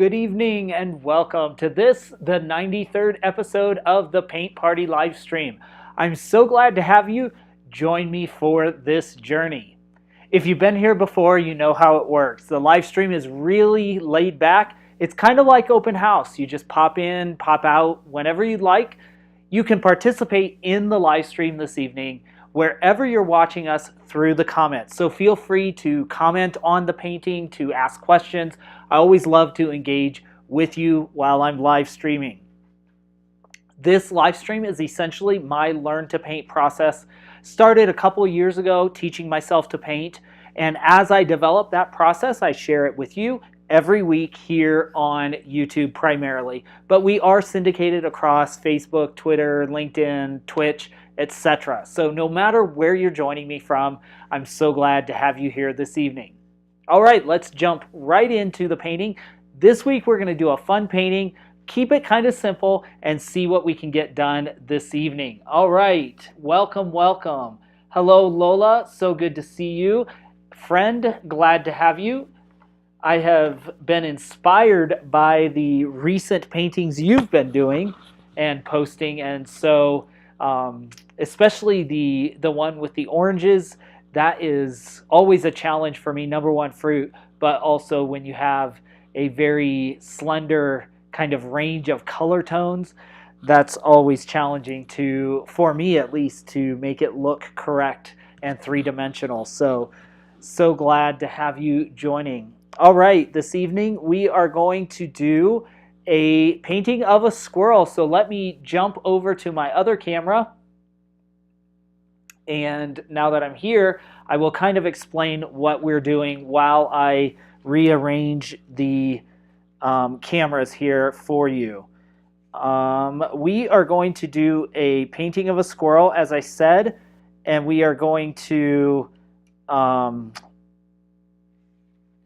Good evening and welcome to the 93rd episode of the Paint Party live stream. I'm so glad to have you join me for this journey. If you've been here before, you know how it works. The live stream is really laid back. It's kind of like open house. You just pop in, pop out whenever you'd like. You can participate in the live stream this evening wherever you're watching us through the comments. So feel free to comment on the painting, to ask questions. I always love to engage with you while I'm live streaming. This live stream is essentially my learn to paint process. Started a couple of years ago teaching myself to paint, and as I develop that process, I share it with you every week here on YouTube primarily. But we are syndicated across Facebook, Twitter, LinkedIn, Twitch, etc. So no matter where you're joining me from, I'm so glad to have you here this evening. All right, let's jump right into the painting. This week we're going to do a fun painting, keep it kind of simple, and see what we can get done this evening. All right, welcome, welcome. Hello, Lola, so good to see you. Friend, glad to have you. I have been inspired by the recent paintings you've been doing and posting, and so especially the one with the oranges, that is always a challenge for me. Number one, fruit, but also when you have a very slender kind of range of color tones, that's always challenging for me at least, to make it look correct and three-dimensional. So glad to have you joining. All right, this evening we are going to do a painting of a squirrel. So let me jump over to my other camera. And now that I'm here, I will kind of explain what we're doing while I rearrange the cameras here for you. We are going to do a painting of a squirrel, as I said, and we are going to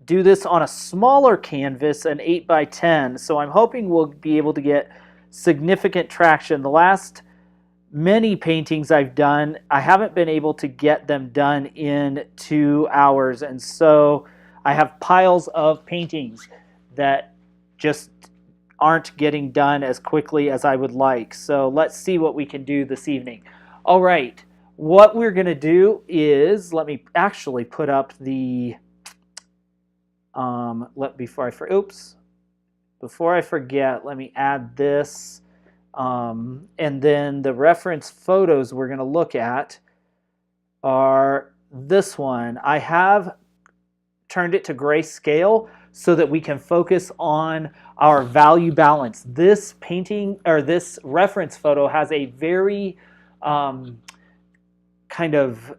do this on a smaller canvas, an 8x10. So I'm hoping we'll be able to get significant traction. The last many paintings I've done, I haven't been able to get them done in 2 hours, and so I have piles of paintings that just aren't getting done as quickly as I would like. So let's see what we can do this evening. All right, what we're going to do is, let me actually put up the before I forget, let me add this. And then the reference photos we're going to look at are this one. I have turned it to grayscale so that we can focus on our value balance. This painting, or this reference photo, has a very kind of,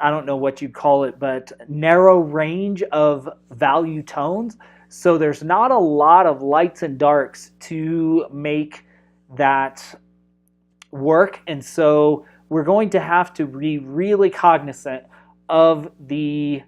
I don't know what you'd call it, but narrow range of value tones. So there's not a lot of lights and darks to make that work, and so we're going to have to be really cognizant of the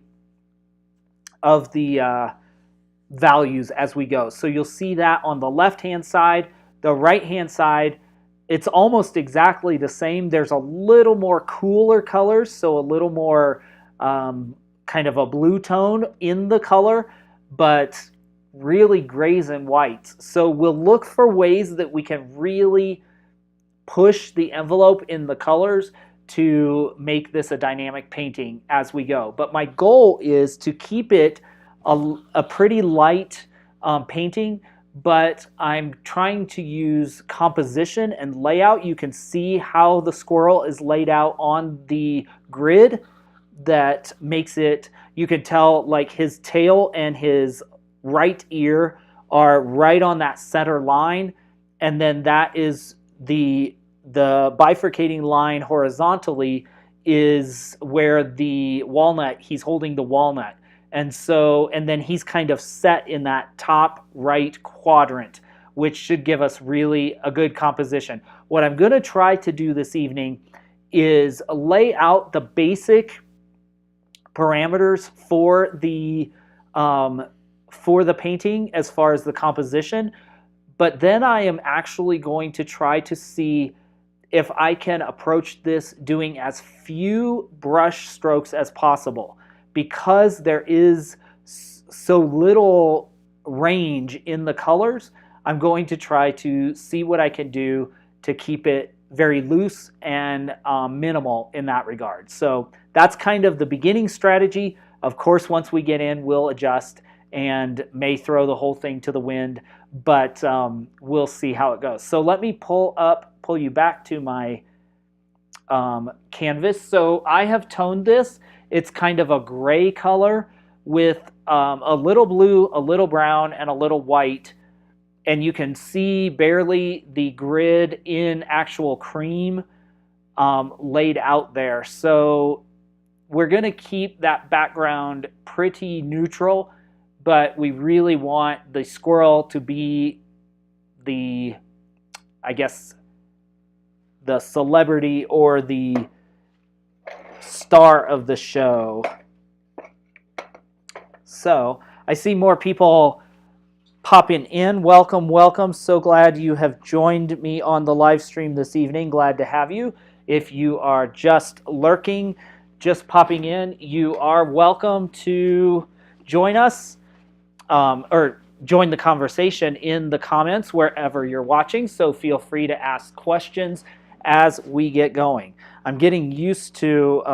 values as we go. So you'll see that on the left hand side. The right hand side, it's almost exactly the same. There's a little more cooler colors, so a little more kind of a blue tone in the color, but really grays and whites. So we'll look for ways that we can really push the envelope in the colors to make this a dynamic painting as we go. But my goal is to keep it a pretty light painting, but I'm trying to use composition and layout. You can see how the squirrel is laid out on the grid. That makes it, you can tell, like his tail and his right ear are right on that center line, and then that is the bifurcating line horizontally is where the walnut, he's holding the walnut, and then he's kind of set in that top right quadrant, which should give us really a good composition. What I'm going to try to do this evening is lay out the basic parameters for the painting as far as the composition, but then I am actually going to try to see if I can approach this doing as few brush strokes as possible, because there is so little range in the colors, I'm going to try to see what I can do to keep it very loose and minimal in that regard. So that's kind of the beginning strategy. Of course, once we get in, we'll adjust and may throw the whole thing to the wind, but we'll see how it goes. So let me pull you back to my canvas. So I have toned this. It's kind of a gray color with a little blue, a little brown, and a little white. And you can see barely the grid in actual cream laid out there. So we're going to keep that background pretty neutral, but we really want the squirrel to be the, I guess, the celebrity or the star of the show. So I see more people popping in. Welcome, welcome. So glad you have joined me on the live stream this evening. Glad to have you. If you are just lurking, just popping in, you are welcome to join us or join the conversation in the comments wherever you're watching. So feel free to ask questions as we get going. I'm getting used to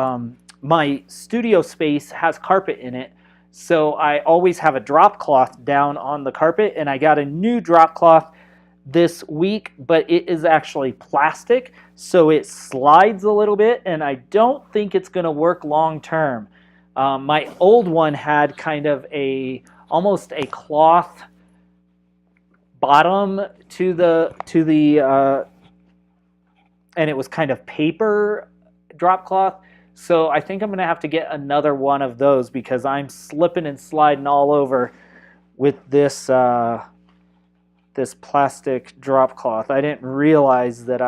my studio space has carpet in it. So I always have a drop cloth down on the carpet, and I got a new drop cloth this week, but it is actually plastic, so it slides a little bit, and I don't think it's going to work long term. My old one had kind of almost a cloth bottom to the and it was kind of paper drop cloth. So I think I'm going to have to get another one of those because I'm slipping and sliding all over with this this plastic drop cloth. I didn't realize that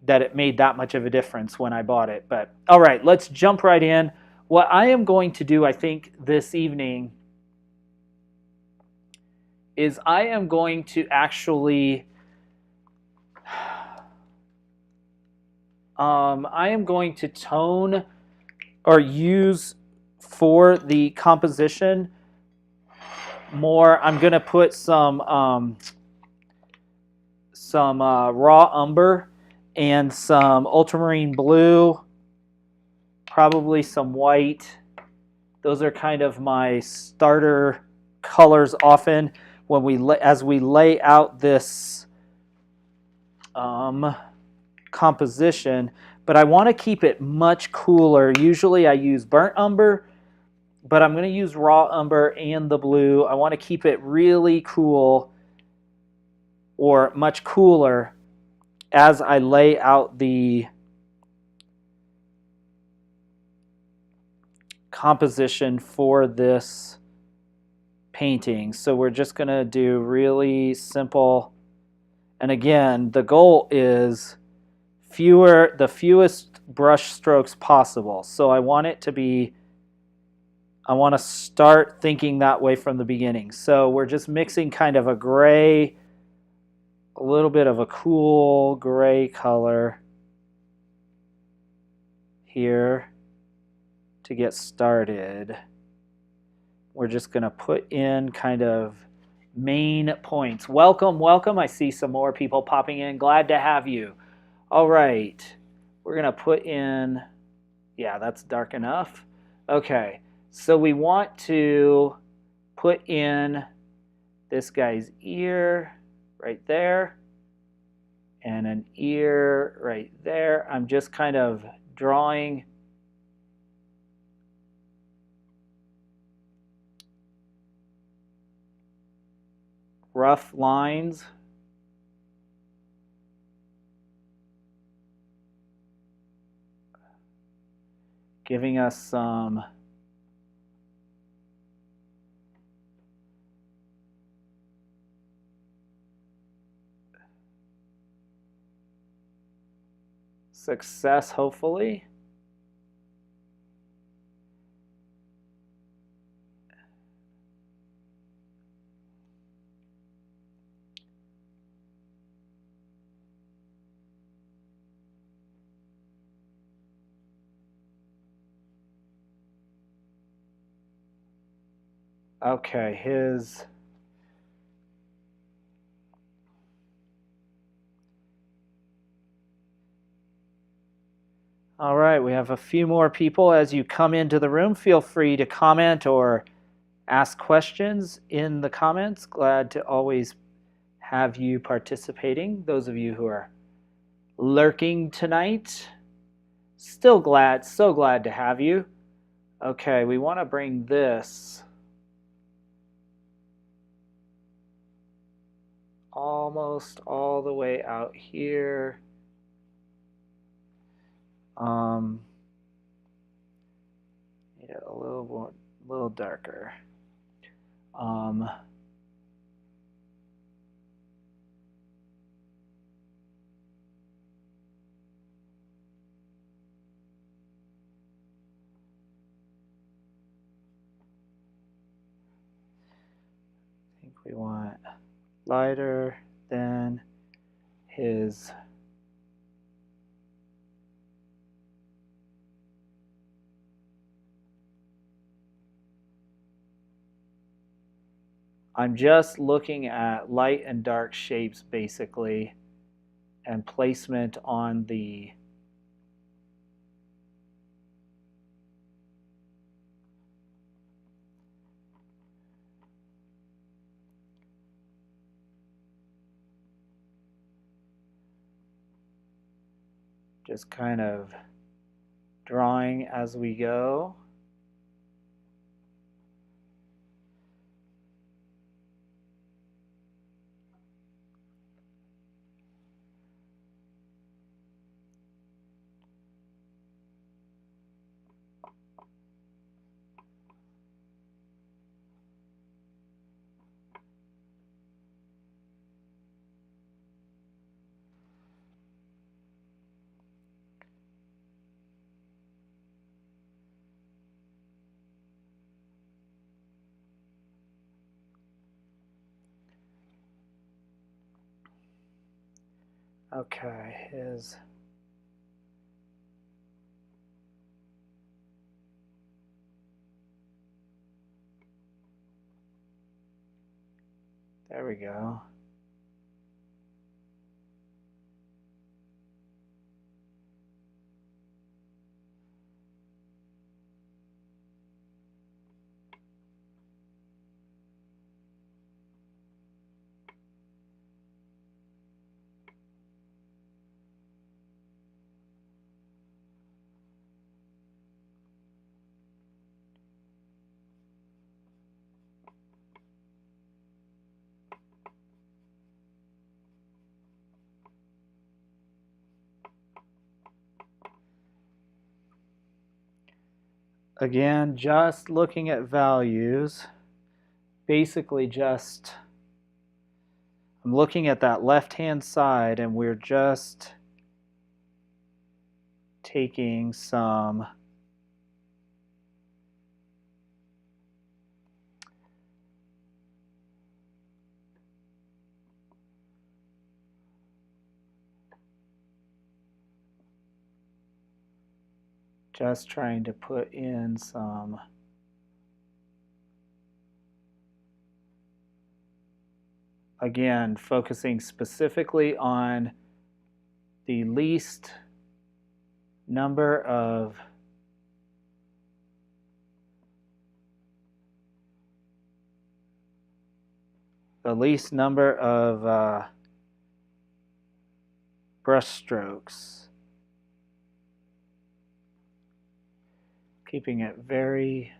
it made that much of a difference when I bought it. But all right, let's jump right in. What I am going to do, I think, this evening is I am going to actually I am going to tone or use for the composition more. I'm going to put some raw umber and some ultramarine blue, probably some white. Those are kind of my starter colors often when as we lay out this composition, but I want to keep it much cooler. Usually I use burnt umber, but I'm going to use raw umber and the blue. I want to keep it really cool or much cooler as I lay out the composition for this painting. So we're just going to do really simple. And again, the goal is the fewest brush strokes possible. So I want to start thinking that way from the beginning. So we're just mixing kind of a gray, a little bit of a cool gray color here to get started. We're just going to put in kind of main points. Welcome, welcome. I see some more people popping in. Glad to have you. All right, we're going to put in, yeah, that's dark enough. Okay, so we want to put in this guy's ear right there and an ear right there. I'm just kind of drawing rough lines. Giving us some success, hopefully. Okay, his... All right, we have a few more people. As you come into the room, feel free to comment or ask questions in the comments. Glad to always have you participating. Those of you who are lurking tonight, still glad, so glad to have you. Okay, we want to bring this almost all the way out here. Yeah, a little darker. I think we want lighter than his I'm just looking at light and dark shapes basically and placement on the just kind of drawing as we go. Okay, there we go. Again, just looking at values, basically just, I'm looking at that left-hand side and we're just taking some just trying to put in some again, focusing specifically on the least number of brush strokes, keeping it very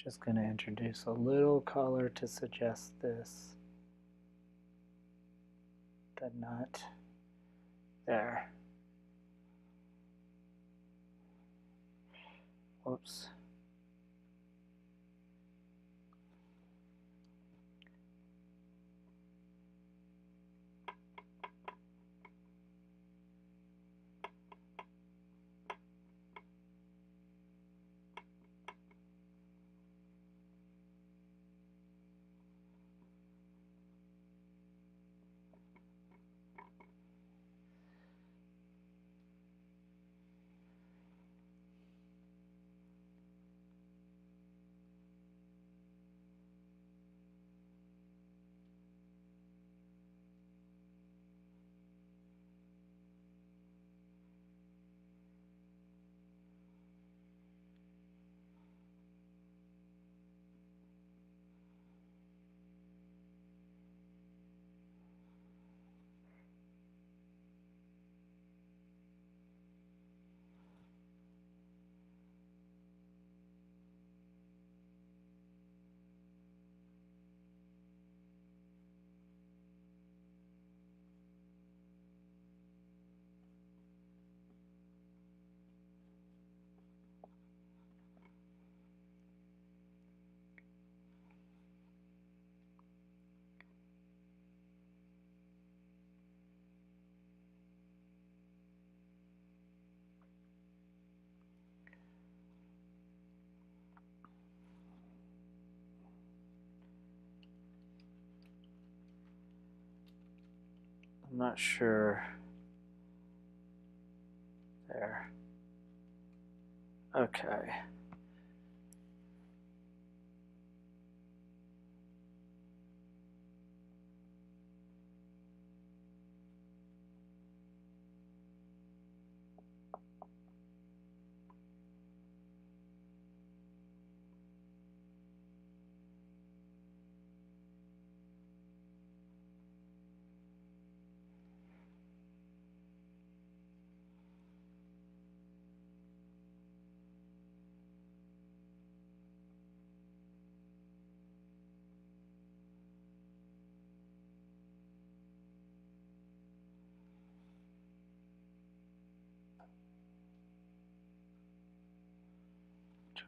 Just going to introduce a little color to suggest this. The nut there. Whoops. I'm not sure. There. Okay.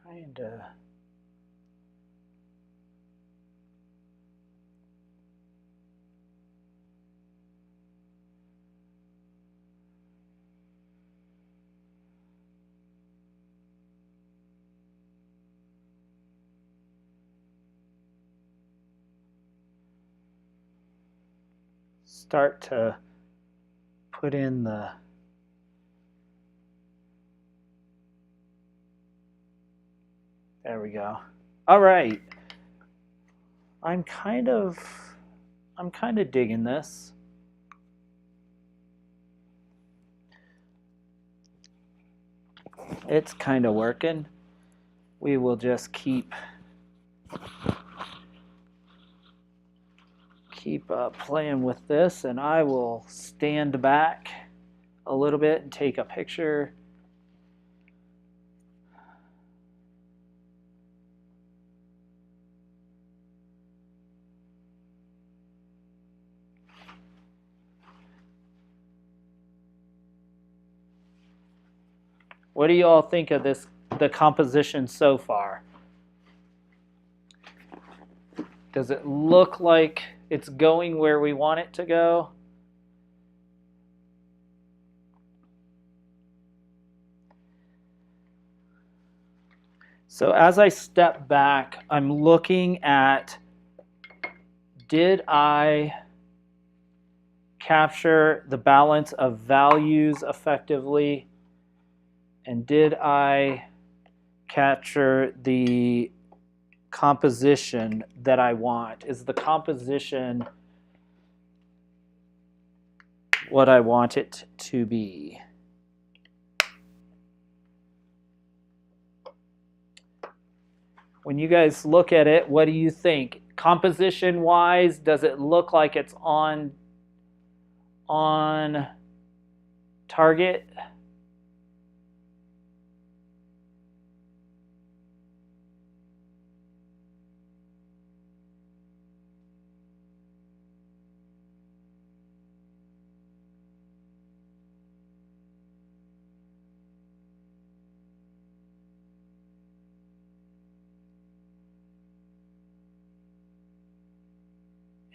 Trying to start to put in the there we go. All right. I'm kind of digging this. It's kind of working. We will just keep playing with this, and I will stand back a little bit and take a picture. What do you all think of this, the composition so far? Does it look like it's going where we want it to go? So as I step back, I'm looking at, did I capture the balance of values effectively? And did I capture the composition that I want? Is the composition what I want it to be? When you guys look at it, what do you think? Composition-wise, does it look like it's on target?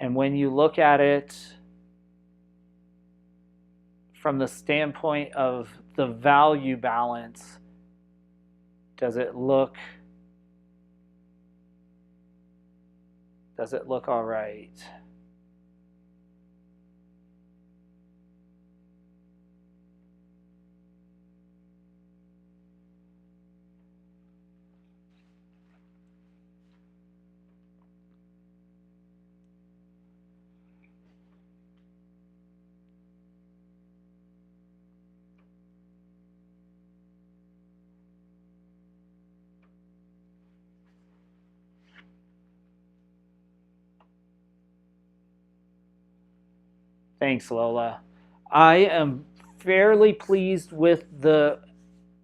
And when you look at it from the standpoint of the value balance, does it look all right? Thanks, Lola. I am fairly pleased with the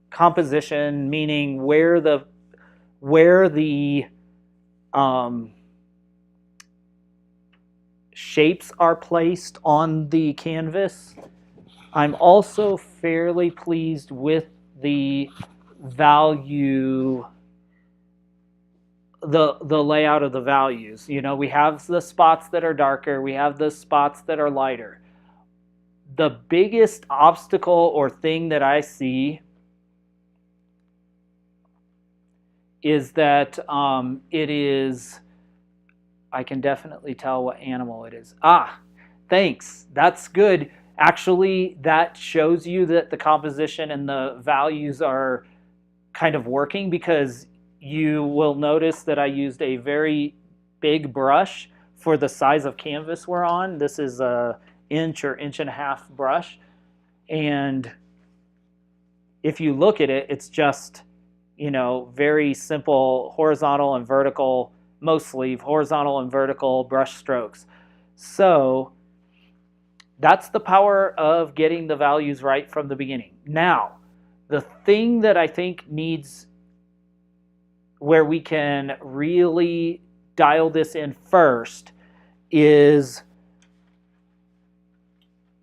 composition, meaning where the shapes are placed on the canvas. I'm also fairly pleased with the value, the layout of the values. You know, we have the spots that are darker, we have the spots that are lighter. The biggest obstacle or thing that I see is that it is, I can definitely tell what animal it is. Ah, thanks. That's good. Actually, that shows you that the composition and the values are kind of working, because you will notice that I used a very big brush for the size of canvas we're on. This is a inch or inch and a half brush. And if you look at it, it's just, you know, very simple horizontal and vertical, mostly horizontal and vertical brush strokes. So that's the power of getting the values right from the beginning. Now, the thing that I think needs, where we can really dial this in first, is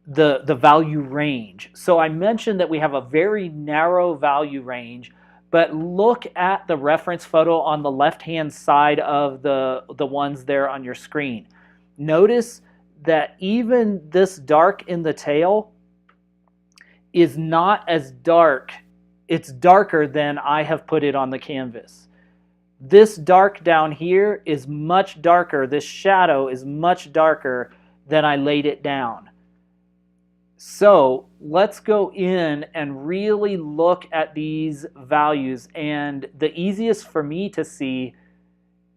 the value range. So I mentioned that we have a very narrow value range, but look at the reference photo on the left-hand side of the ones there on your screen. Notice that even this dark in the tail is not as dark. It's darker than I have put it on the canvas. This dark down here is much darker. This shadow is much darker than I laid it down. So let's go in and really look at these values. And the easiest for me to see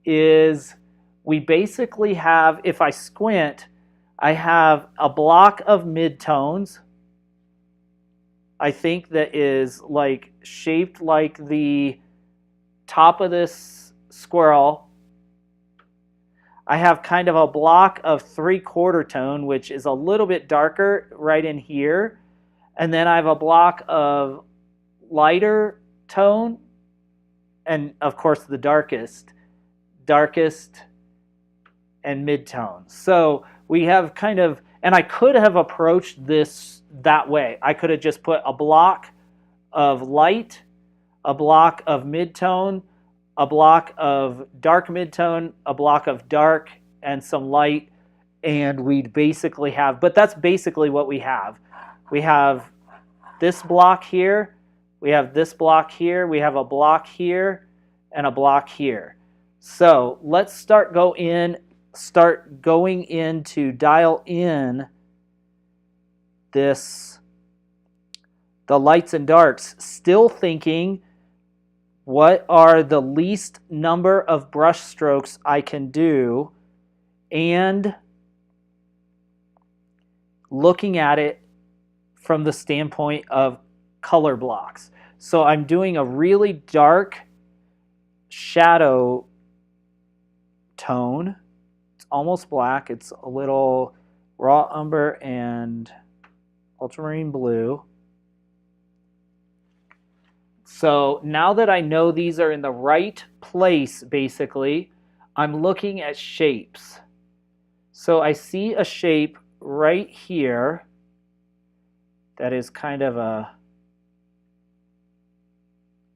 is we basically have, if I squint, I have a block of midtones. I think that is like shaped like the top of this squirrel. I have kind of a block of 3/4 tone, which is a little bit darker right in here. And then I have a block of lighter tone, and of course the darkest and mid-tone. So we have kind of, and I could have approached this that way. I could have just put a block of light, a block of mid-tone, a block of dark mid-tone, a block of dark, and some light, and we'd basically have, but that's basically what we have. We have this block here, we have this block here, we have a block here, and a block here. So let's start going in to dial in this, the lights and darks, still thinking, what are the least number of brush strokes I can do, and looking at it from the standpoint of color blocks. So I'm doing a really dark shadow tone. It's almost black. It's a little raw umber and ultramarine blue. So now that I know these are in the right place, basically, I'm looking at shapes. So I see a shape right here that is kind of a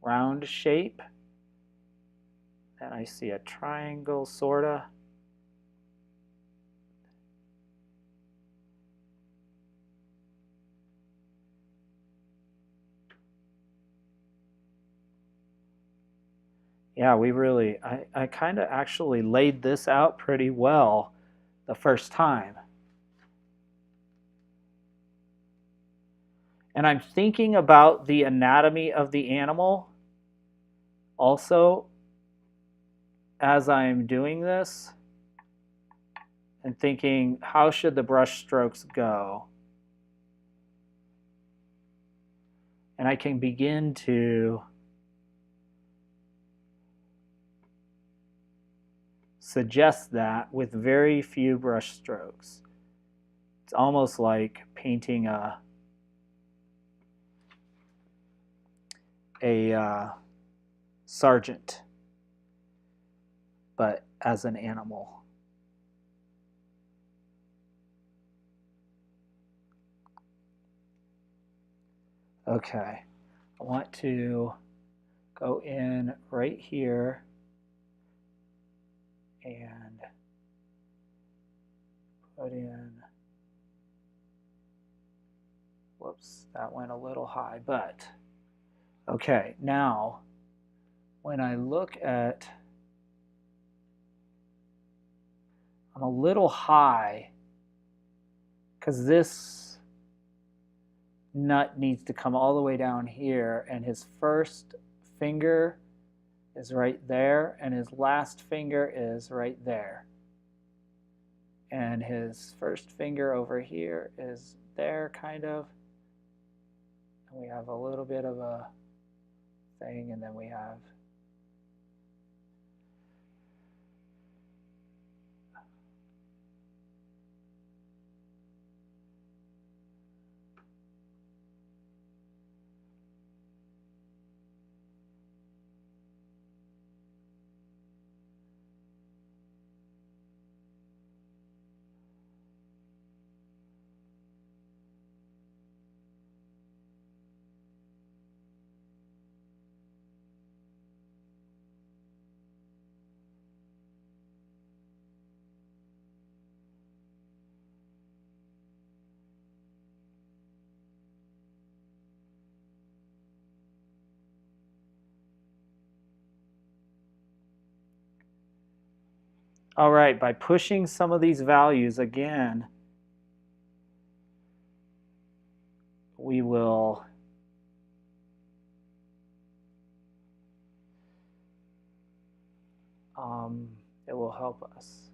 round shape. And I see a triangle, sorta. Yeah, I kind of actually laid this out pretty well the first time. And I'm thinking about the anatomy of the animal also as I'm doing this, and thinking, how should the brush strokes go? And I can begin to suggest that with very few brush strokes. It's almost like painting a sergeant, but as an animal. Okay, I want to go in right here and put in, whoops, that went a little high, but okay, now when I look at, I'm a little high because this nut needs to come all the way down here, and his first finger is right there, and his last finger is right there. And his first finger over here is there, kind of. And we have a little bit of a thing, and then we have all right, by pushing some of these values again, we will it will help us.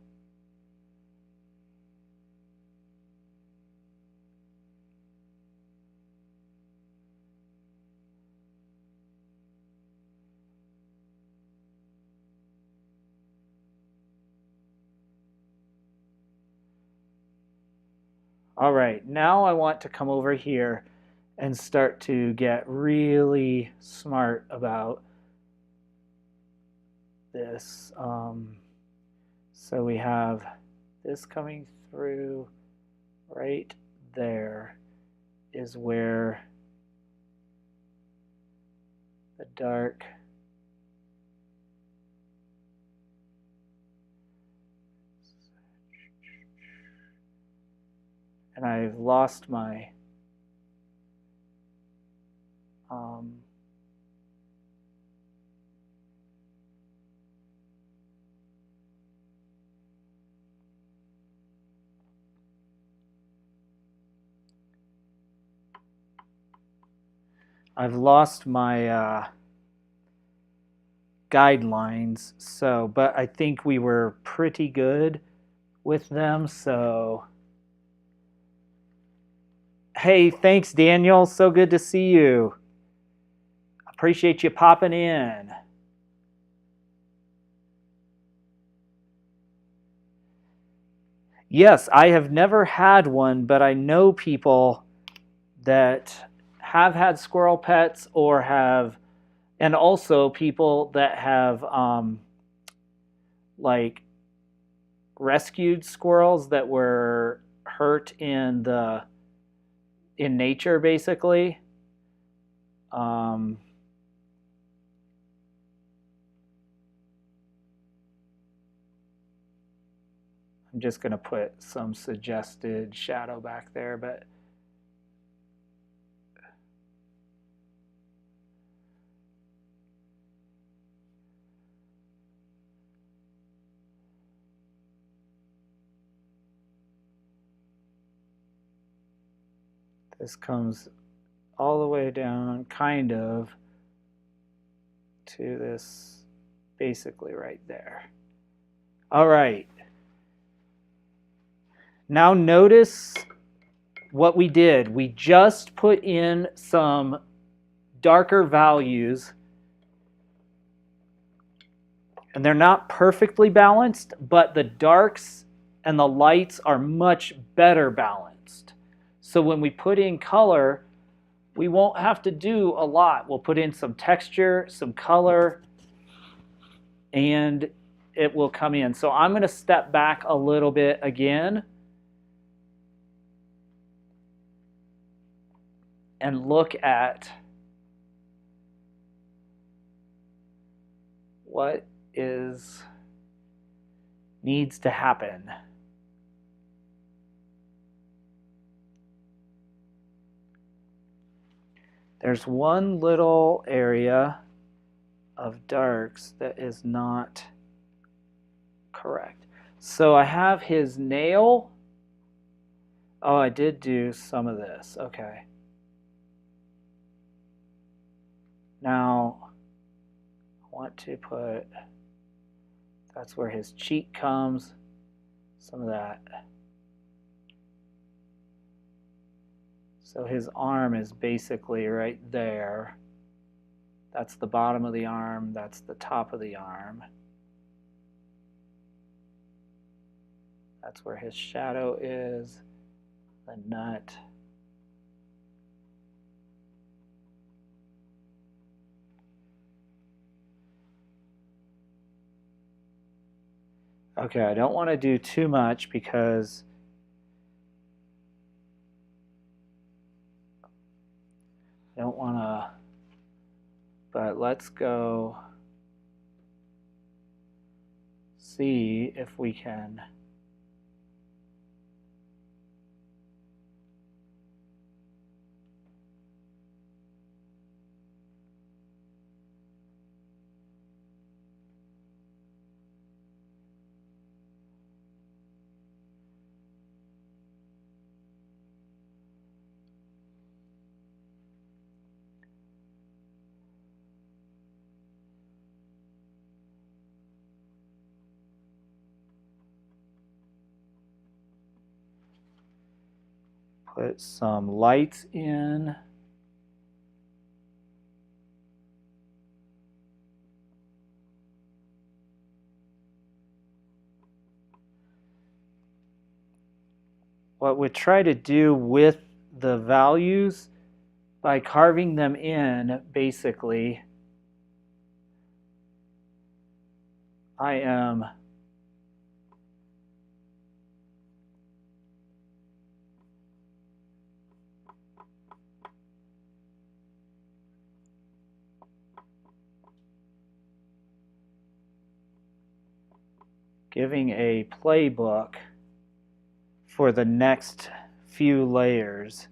All right, now I want to come over here and start to get really smart about this. So we have this coming through right there is where the dark and I've lost my guidelines, so but I think we were pretty good with them. So hey, thanks Daniel, so good to see you. Appreciate you popping in. Yes, I have never had one, but I know people that have had squirrel pets or have, and also people that have like rescued squirrels that were hurt in nature, basically. I'm just going to put some suggested shadow back there, but This comes all the way down, kind of, to this, basically right there. All right. Now notice what we did. We just put in some darker values, and they're not perfectly balanced, but the darks and the lights are much better balanced. So when we put in color, we won't have to do a lot. We'll put in some texture, some color, and it will come in. So I'm going to step back a little bit again and look at what needs to happen. There's one little area of darks that is not correct. So I have his nail. Oh, I did do some of this. Okay. Now, I want to put, that's where his cheek comes, some of that. So his arm is basically right there. That's the bottom of the arm, that's the top of the arm. That's where his shadow is, the nut. Okay, I don't want to do too much because I don't want to, but let's go see if we can put some lights in. What we try to do with the values by carving them in, basically, I am giving a playbook for the next few layers.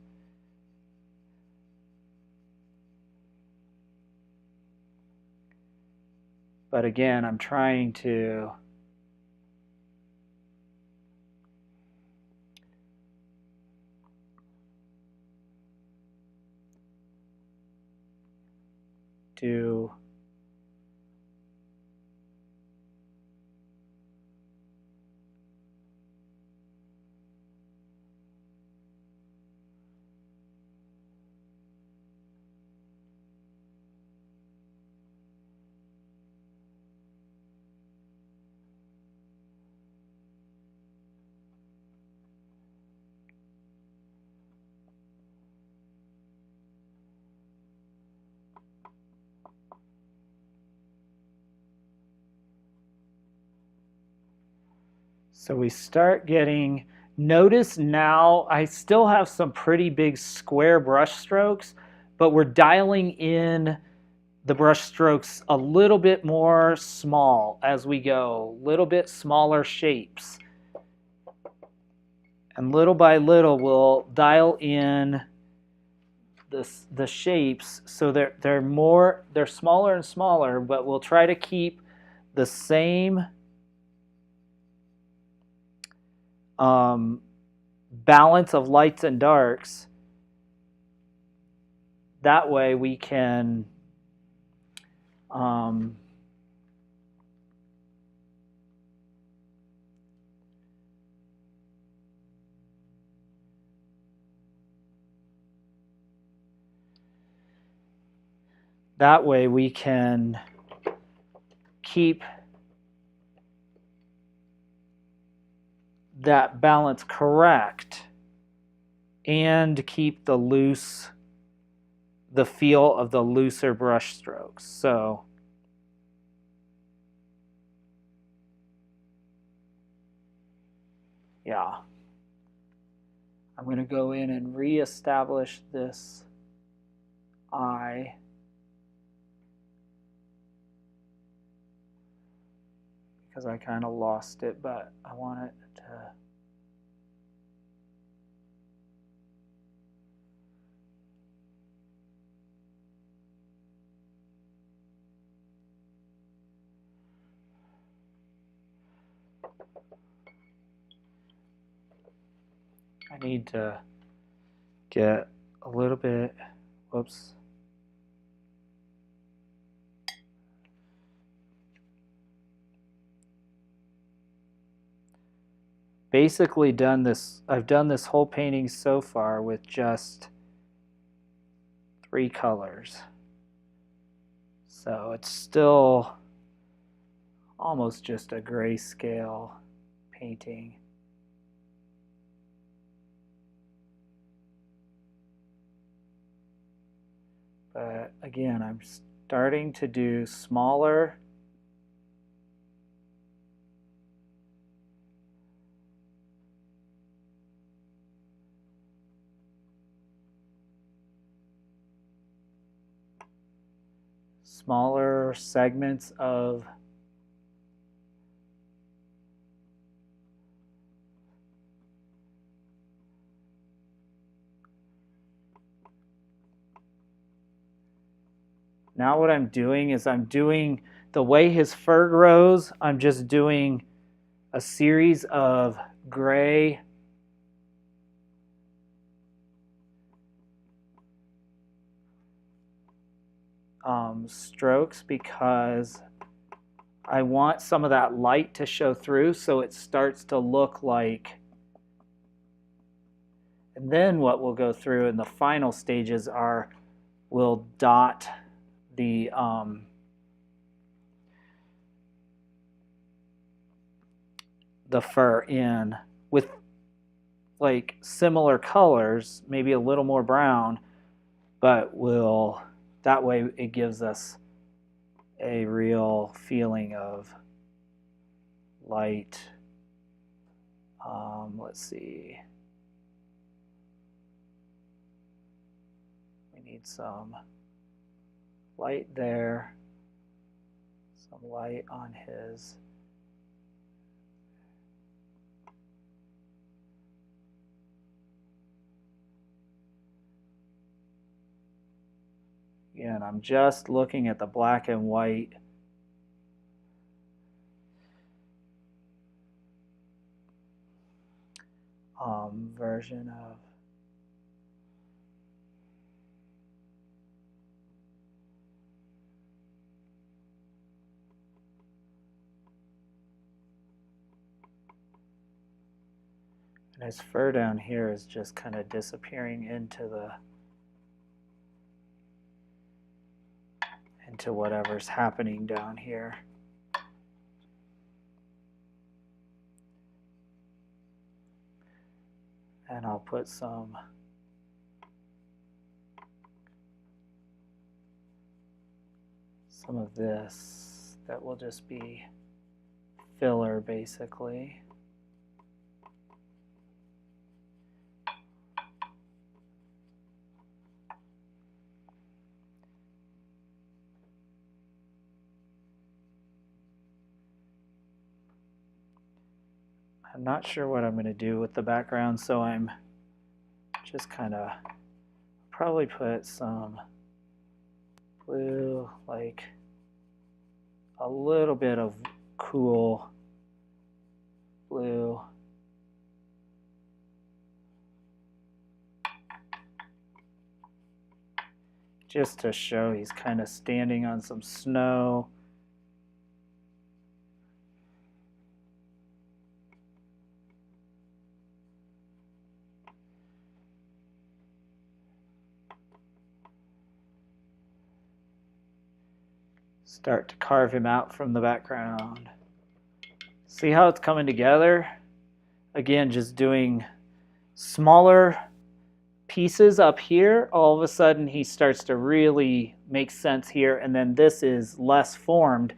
But again, I'm trying to do so we start getting, notice now I still have some pretty big square brush strokes, but we're dialing in the brush strokes a little bit more small as we go, a little bit smaller shapes. And little by little we'll dial in the shapes so they're smaller and smaller, but we'll try to keep the same balance of lights and darks, that way we can keep that balance correct and keep the feel of the looser brush strokes. So yeah, I'm going to go in and reestablish this eye. Because I kind of lost it, but I want it to... I need to get a little bit, whoops. Basically I've done this whole painting so far with just 3 colors. So it's still almost just a grayscale painting. But again, I'm starting to do smaller segments of now what I'm doing is the way his fur grows, I'm just doing a series of gray strokes because I want some of that light to show through so it starts to look like, and then what we'll go through in the final stages are we'll dot the fur in with like similar colors, maybe a little more brown, but that way it gives us a real feeling of light. Let's see. We need some light there, some light on his. Again, I'm just looking at the black and white version of and his fur down here is just kind of disappearing into whatever's happening down here. And I'll put some of this that will just be filler basically. I'm not sure what I'm going to do with the background, so I'm just kind of probably put some blue, like a little bit of cool blue. just to show he's kind of standing on some snow. Start to carve him out from the background. See how it's coming together? Again, just doing smaller pieces up here. All of a sudden he starts to really make sense here, and then this is less formed.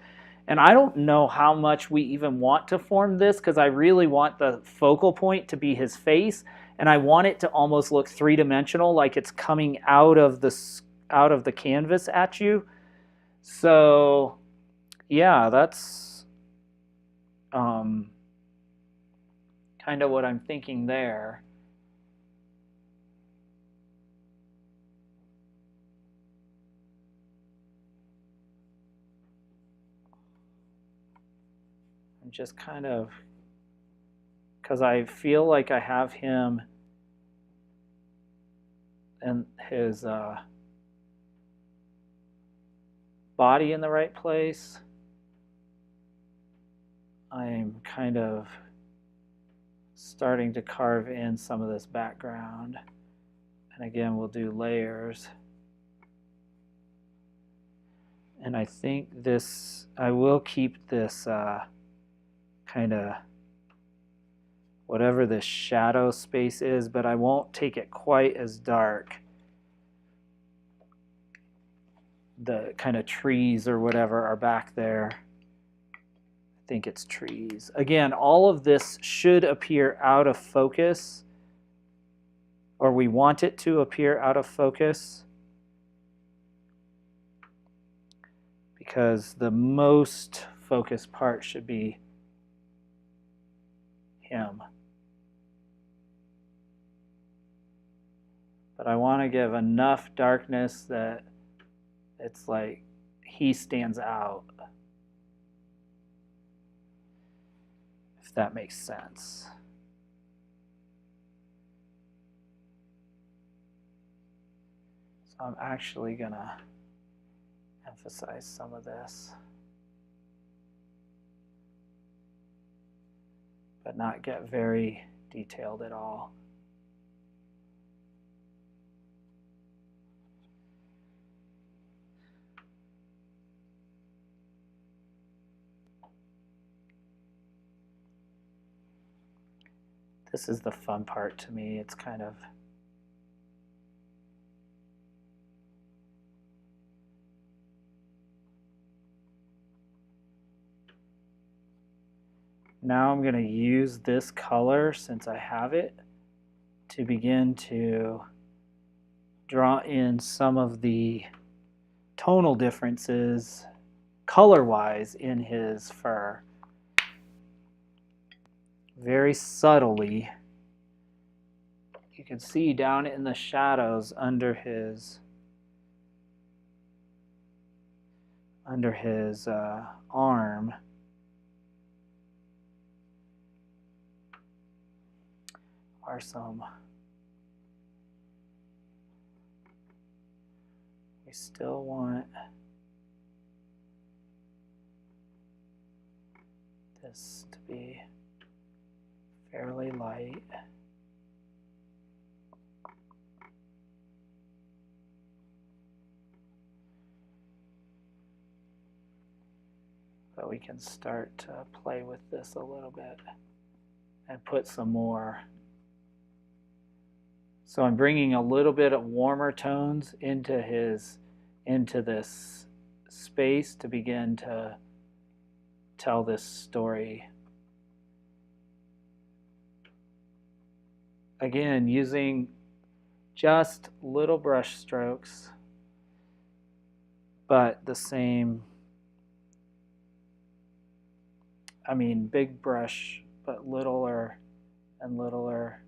And I don't know how much we even want to form this, because I really want the focal point to be his face, and I want it to almost look three-dimensional, like it's coming out of the canvas at you. So yeah, that's kind of what I'm thinking there. I'm just kind of, because I feel like I have him and his body in the right place. I'm kind of starting to carve in some of this background. And again, we'll do layers. And I think this, I will keep this kind of whatever this shadow space is, but I won't take it quite as dark. The kind of trees or whatever are back there. I think it's trees. Again, all of this should appear out of focus, or we want it to appear out of focus, because the most focused part should be him. But I want to give enough darkness that it's like he stands out, if that makes sense. So I'm actually going to emphasize some of this, but not get very detailed at all. This is the fun part to me. It's kind of now I'm going to use this color, since I have it, to begin to draw in some of the tonal differences color-wise in his fur. Very subtly. You can see down in the shadows under his arm. Are some. We still want this to be fairly light. But we can start to play with this a little bit and put some more. So I'm bringing a little bit of warmer tones into this space to begin to tell this story. Again, using just little brush strokes, but the same, I mean, big brush, but littler and littler.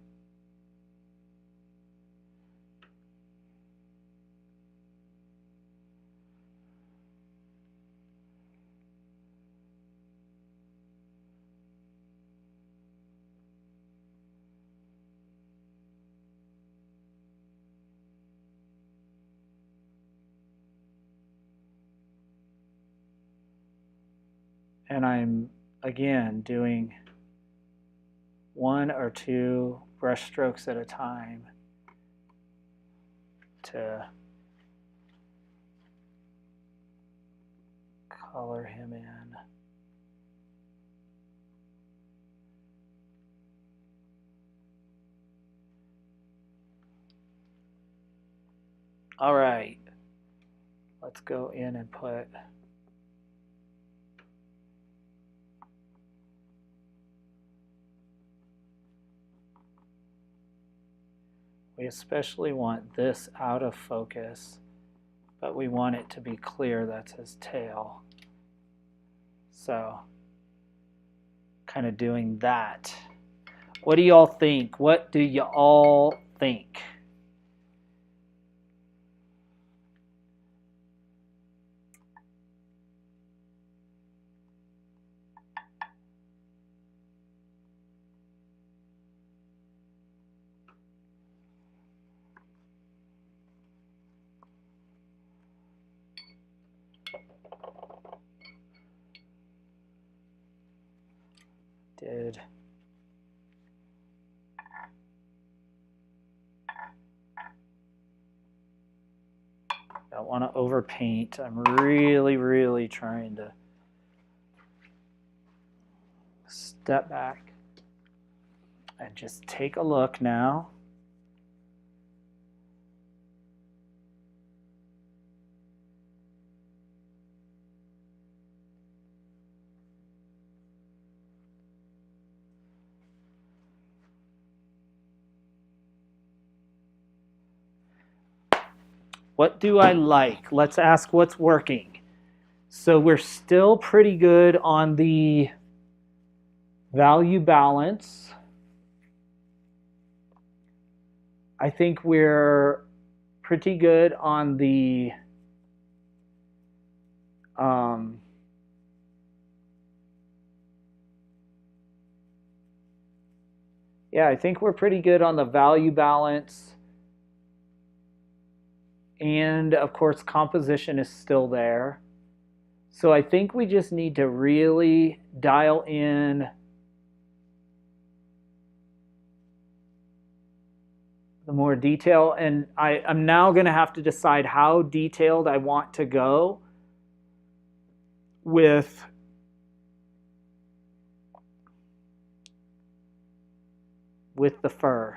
And I'm, again, doing 1 or 2 brush strokes at a time to color him in. All right, let's go in and put we especially want this out of focus, but we want it to be clear that's his tail. So, kind of doing that. What do y'all think? What do y'all think? Don't want to overpaint. I'm really trying to step back and just take a look now. What do I like? Let's ask what's working. So we're still pretty good on the value balance. I think we're pretty good on the yeah, I think we're pretty good on the value balance. And of course, composition is still there. So I think we just need to really dial in the more detail. And I'm now going to have to decide how detailed I want to go with the fur.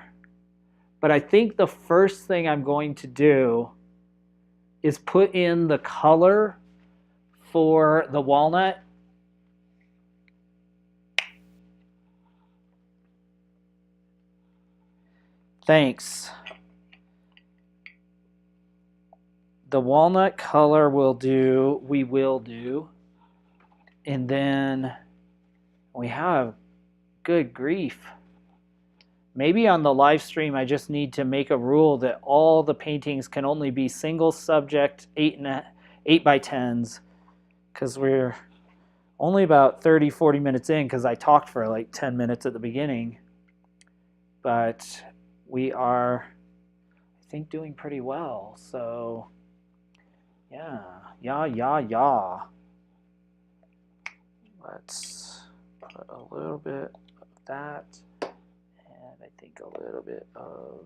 But I think the first thing I'm going to do is put in the color for the walnut. Thanks. The walnut color we will do. And then we have, good grief. Maybe on the live stream I just need to make a rule that all the paintings can only be single subject 8 by 10s, because we're only about 30-40 minutes in, because I talked for like 10 minutes at the beginning. But we are, I think, doing pretty well. So yeah. Let's put a little bit of that. I think a little bit of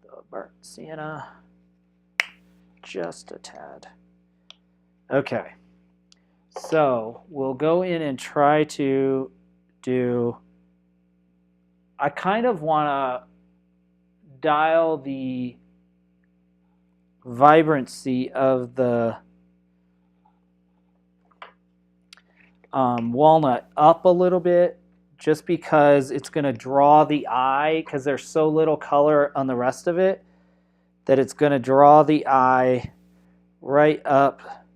the burnt sienna, just a tad. Okay, so we'll go in and try to do, I kind of want to dial the vibrancy of the walnut up a little bit, just because it's going to draw the eye, because there's so little color on the rest of it, that it's going to draw the eye right up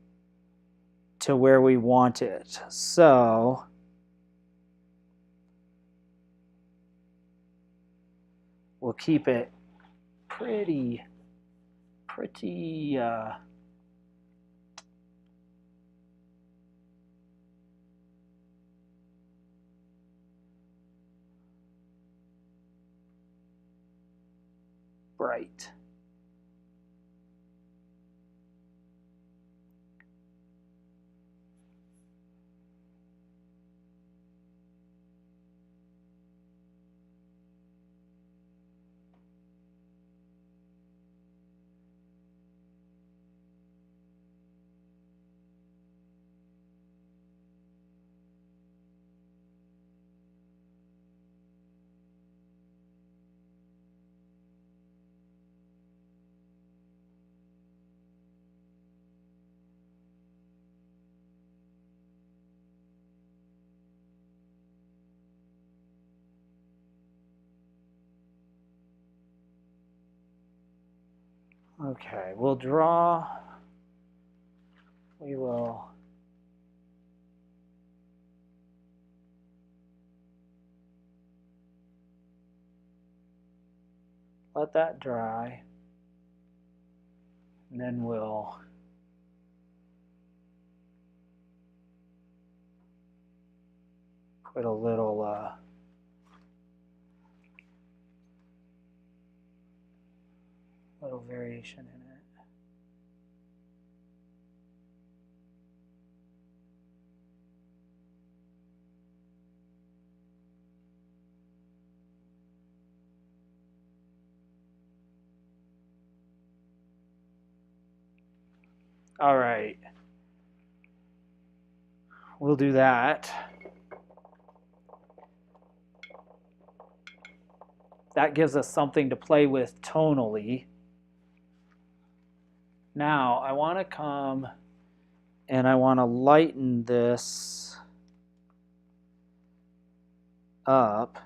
to where we want it. So we'll keep it pretty bright. Okay, we'll draw. We will let that dry, and then we'll put a little variation in it. All right, we'll do that. That gives us something to play with tonally. Now I want to come and I want to lighten this up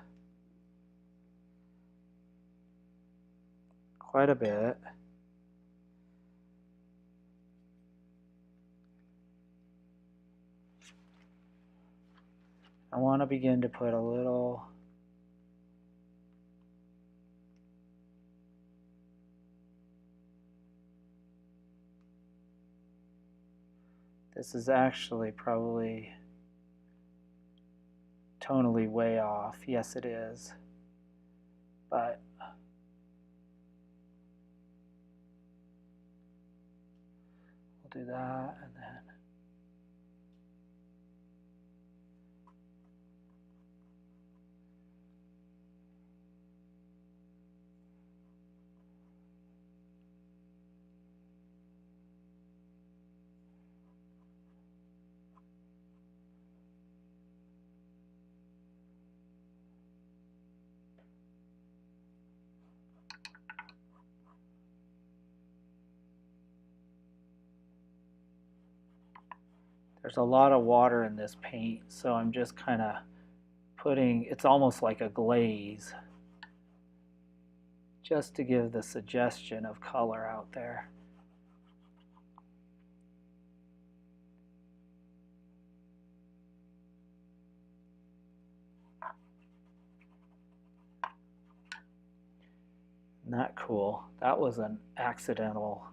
quite a bit. I want to begin to put a little this is actually probably tonally way off. Yes, it is. But we'll do that and then there's a lot of water in this paint, so I'm just kind of putting, it's almost like a glaze, just to give the suggestion of color out there. Isn't that cool? That was an accidental.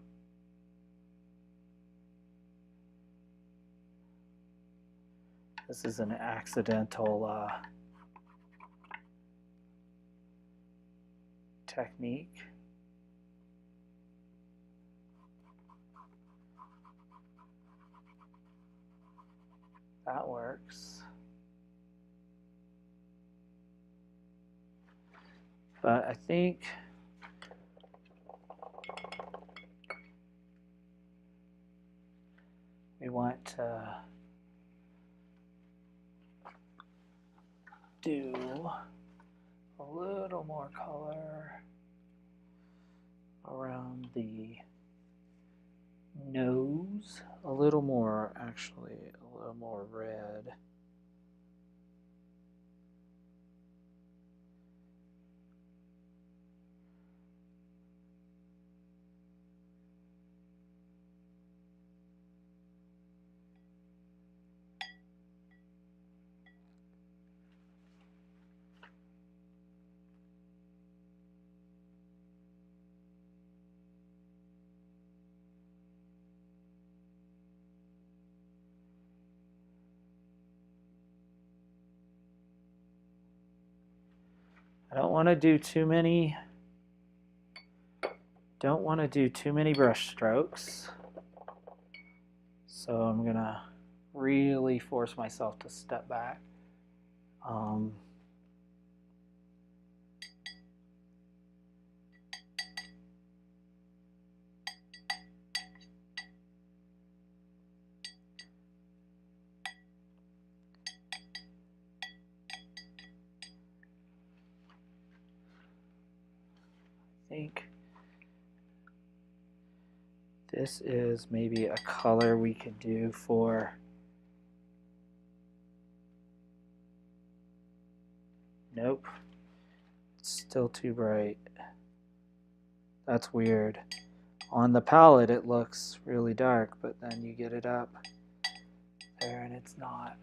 This is an accidental technique. That works. But I think we want to do a little more color around the nose, a little more, actually, a little more red. I don't want to do too many brush strokes. So I'm gonna really force myself to step back. I think this is maybe a color we could do for, nope, it's still too bright. That's weird. On the palette it looks really dark, but then you get it up there and it's not.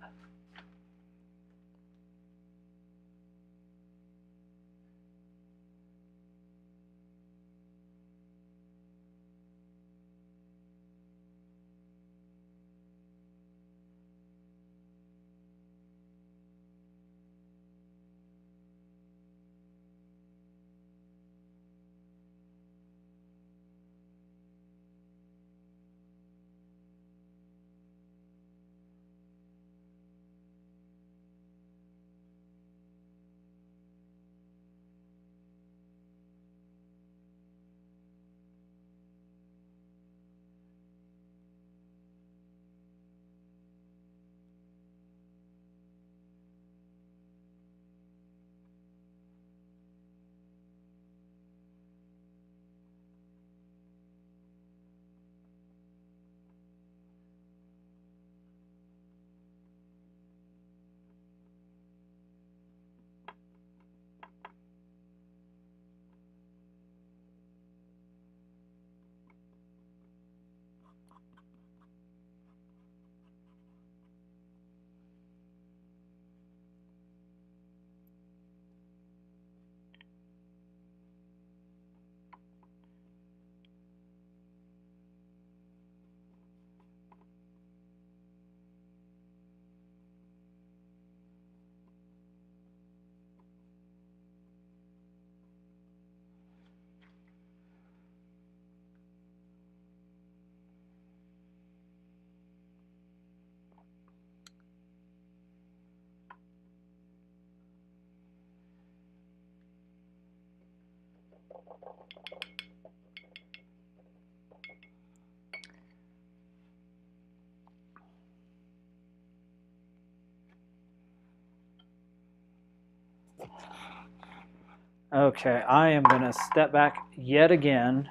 Okay, I am going to step back yet again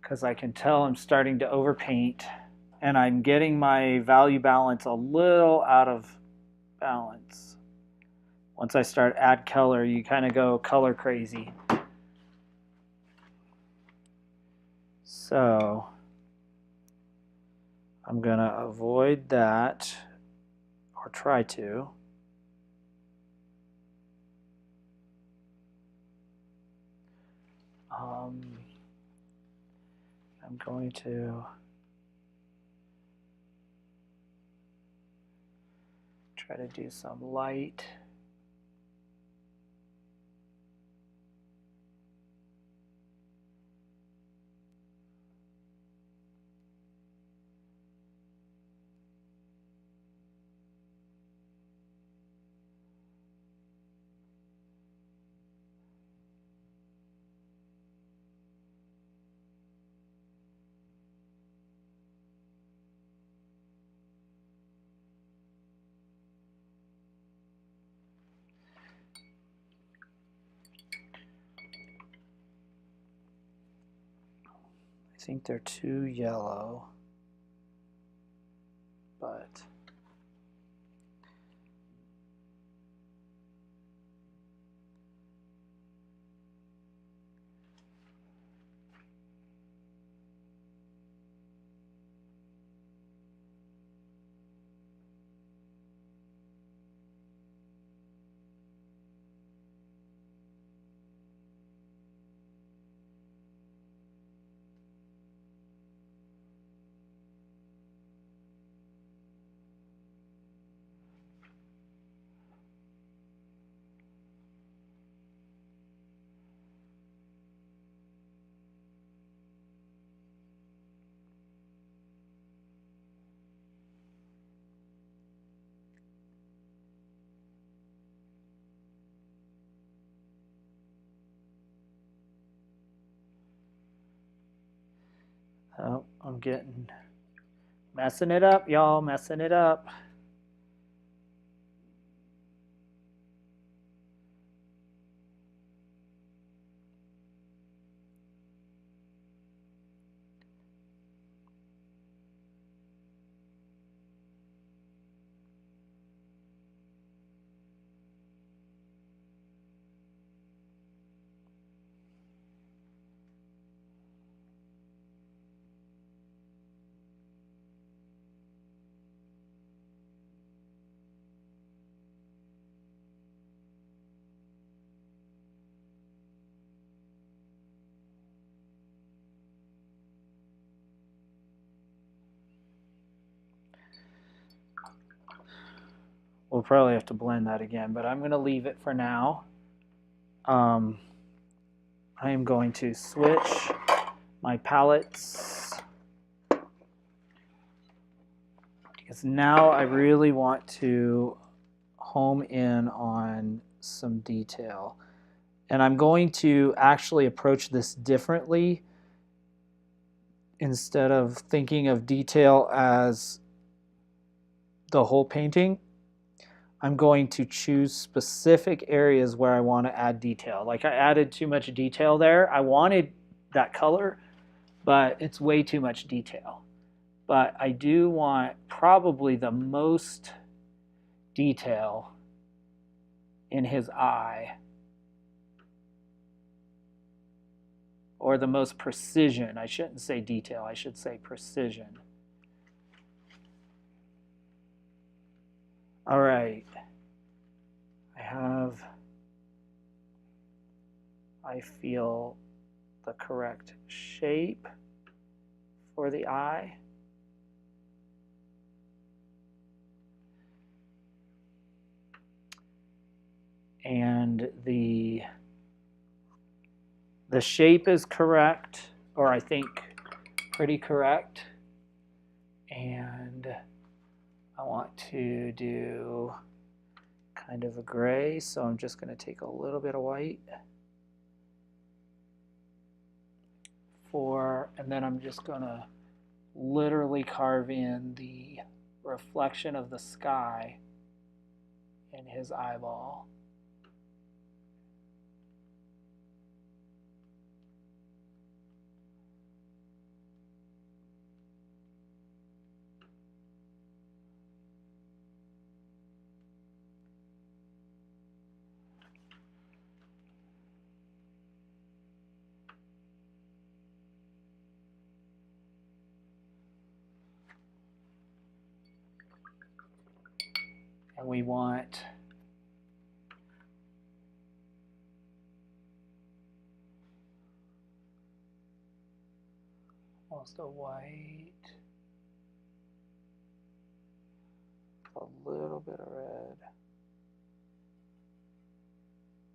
because I can tell I'm starting to overpaint and I'm getting my value balance a little out of balance. Once I start add color, you kind of go color crazy. So I'm going to avoid that, or try to. I'm going to try to do some light. I think they're too yellow, but oh, I'm messing it up, y'all, messing it up. We'll probably have to blend that again, but I'm going to leave it for now. I am going to switch my palettes because now I really want to home in on some detail. And I'm going to actually approach this differently. Instead of thinking of detail as the whole painting, I'm going to choose specific areas where I want to add detail. Like I added too much detail there. I wanted that color, but it's way too much detail. But I do want probably the most detail in his eye, or the most precision. I shouldn't say detail, I should say precision. All right, I feel the correct shape for the eye. And the shape is correct, or I think pretty correct. And I want to do kind of a gray, so I'm just going to take a little bit of white and then I'm just going to literally carve in the reflection of the sky in his eyeball. And we want almost a white, a little bit of red,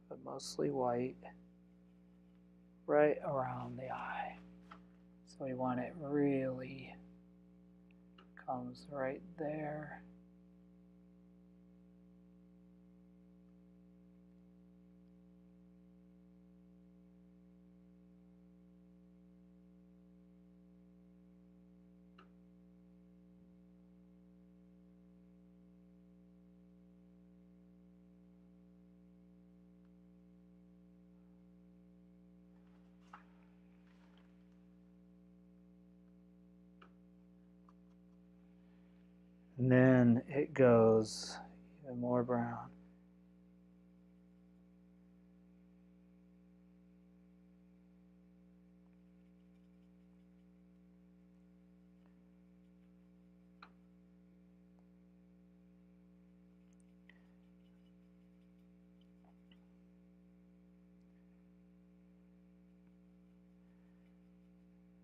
but mostly white right around the eye. So we want it really comes right there. And then it goes even more brown.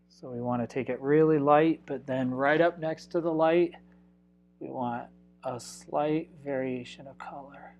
So we want to take it really light, but then right up next to the light, we want a slight variation of color.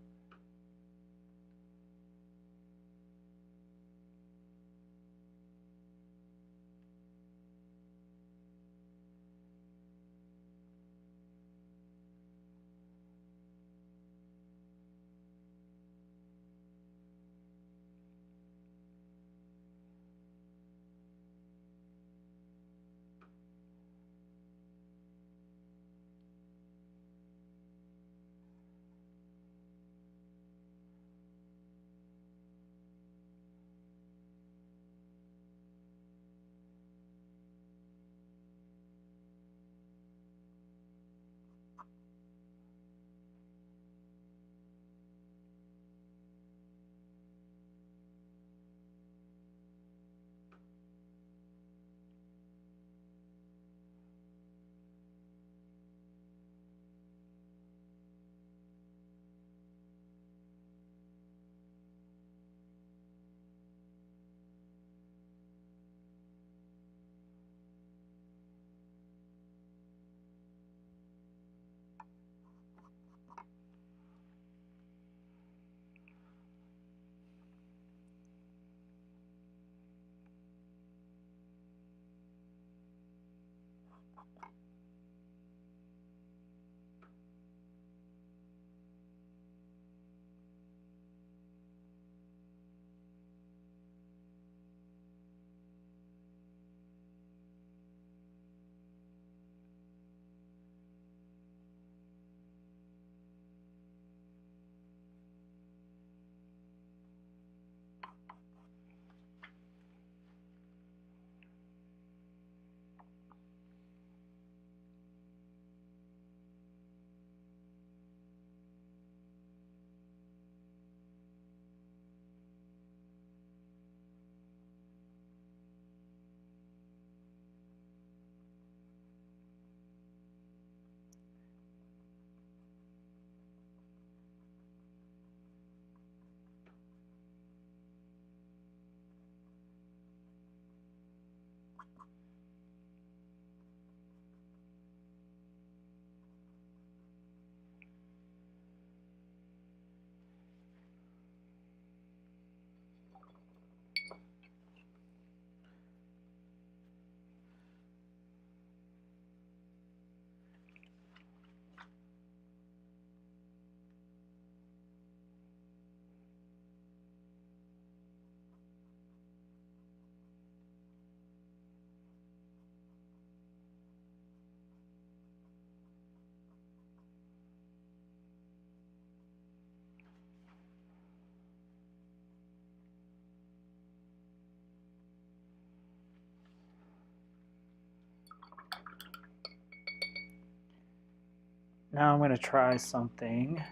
Now I'm going to try something.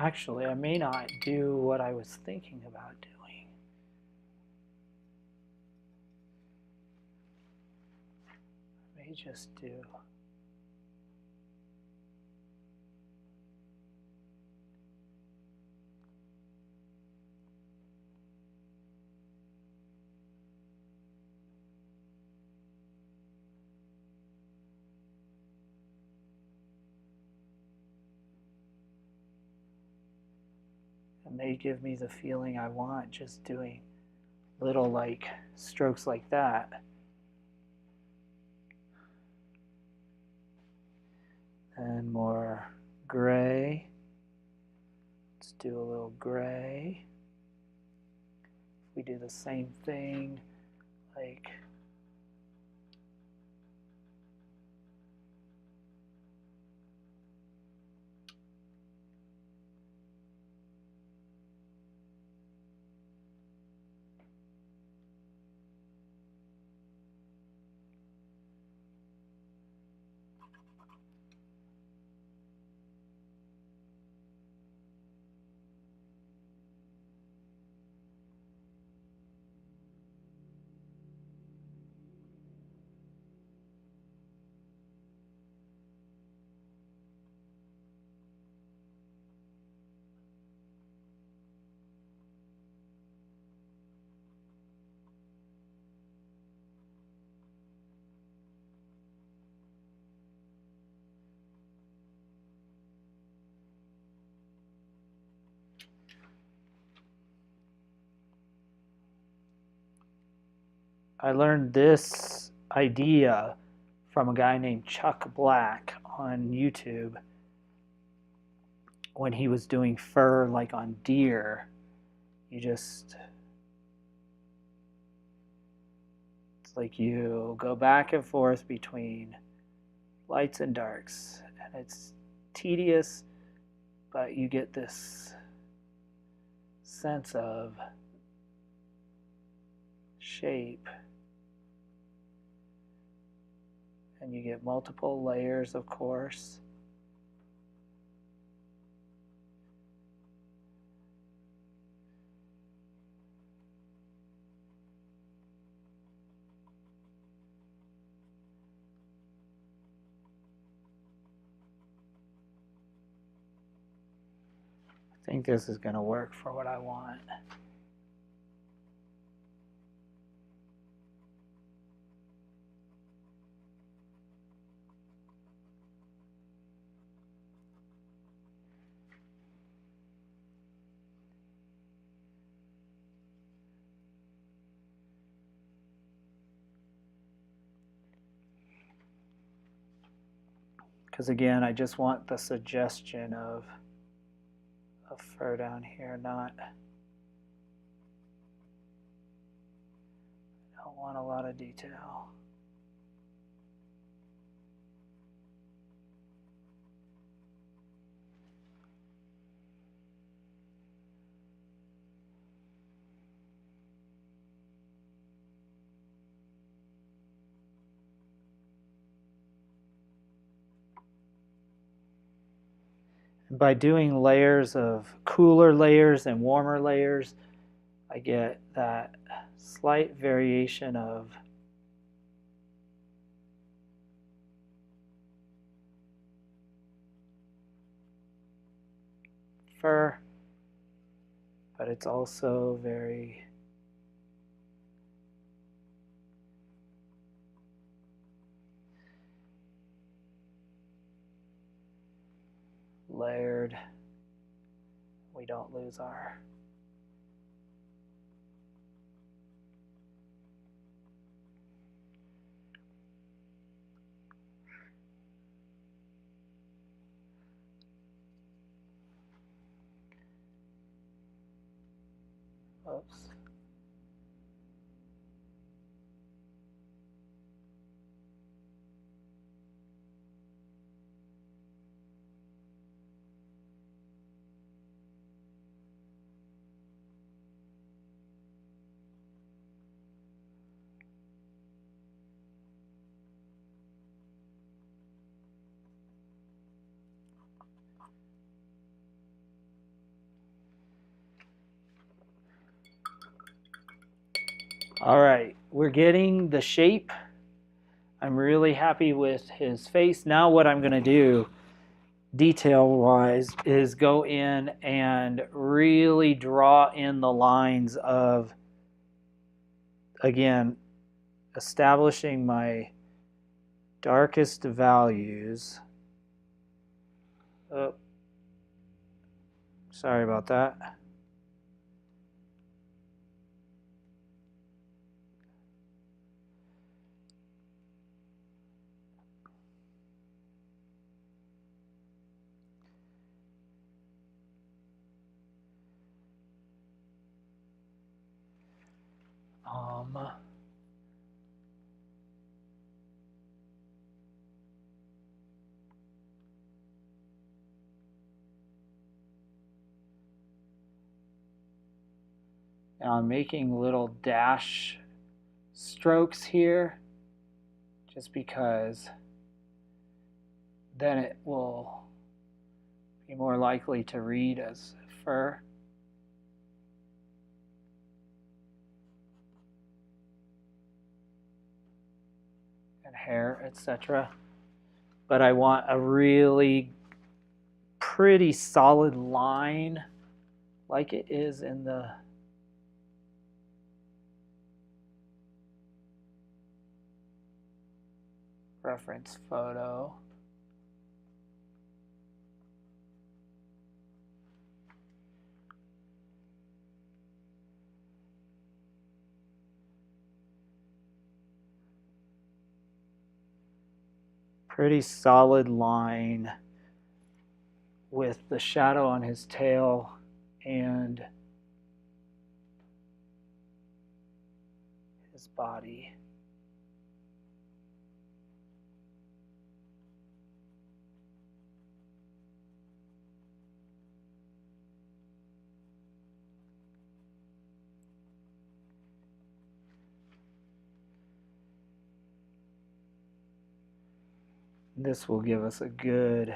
Actually, I may not do what I was thinking about doing. I may just do... It may give me the feeling I want, just doing little like strokes like that. And more gray. Let's do a little gray. We do the same thing, like I learned this idea from a guy named Chuck Black on YouTube when he was doing fur like on deer. You just, it's like you go back and forth between lights and darks, and it's tedious, but you get this sense of shape, and you get multiple layers, of course. I think this is going to work for what I want. Because again, I just want the suggestion of fur down here, not, I don't want a lot of detail. By doing layers of cooler layers and warmer layers, I get that slight variation of fur, but it's also very layered. We don't lose our oops. All right, we're getting the shape. I'm really happy with his face. Now what I'm going to do detail-wise is go in and really draw in the lines of, again, establishing my darkest values. Oh, sorry about that. Now I'm making little dash strokes here just because then it will be more likely to read as fur. And hair, etc. But I want a really pretty solid line like it is in the reference photo. Pretty solid line with the shadow on his tail and his body. This will give us a good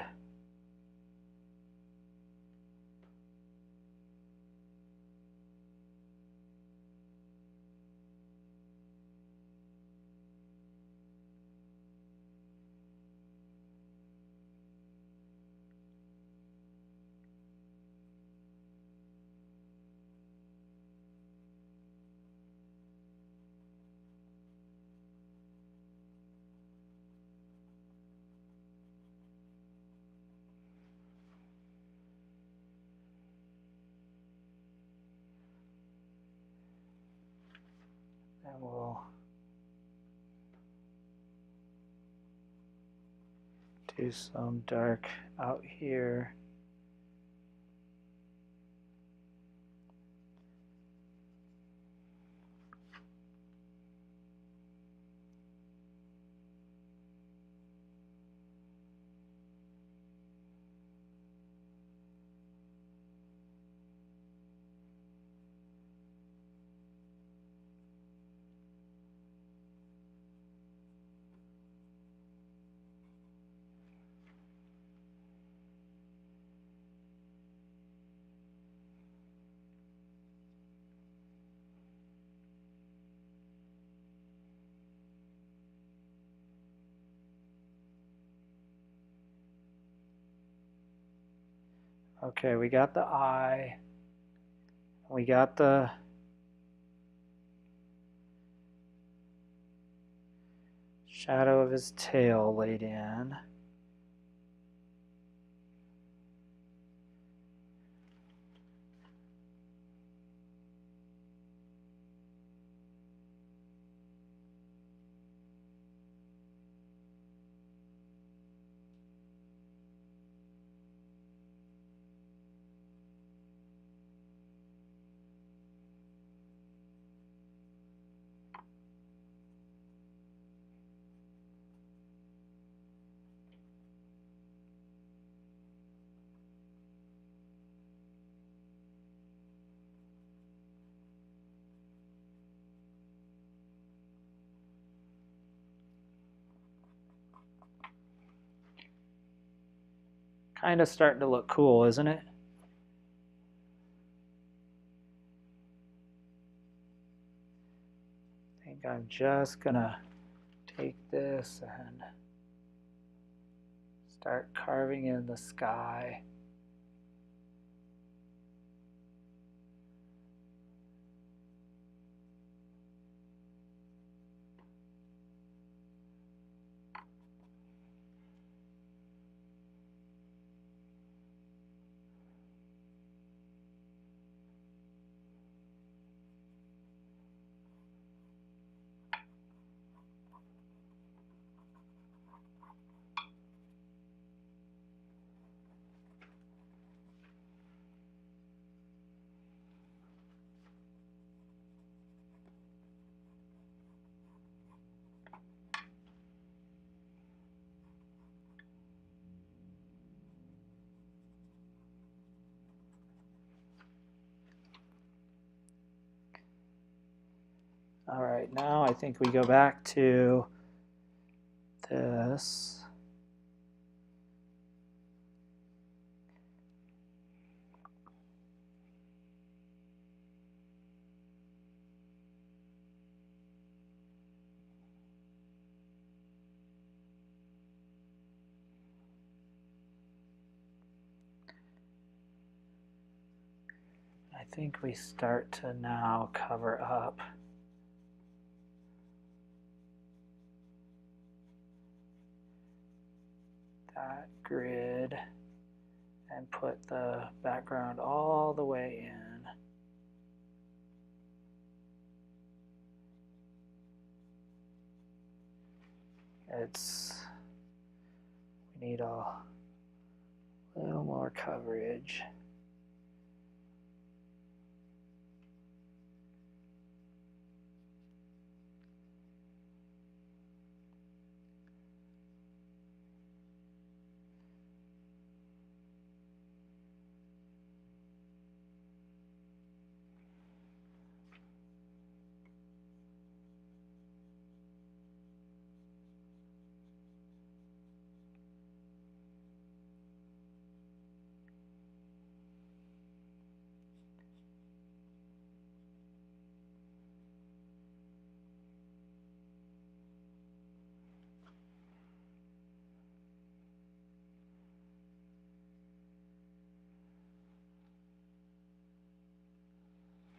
and we'll do some dark out here. Okay, we got the eye. We got the shadow of his tail laid in. Kind of starting to look cool, isn't it? I think I'm just gonna take this and start carving in the sky. All right, now I think we go back to this. I think we start to now cover up that grid and put the background all the way in. We need a little more coverage.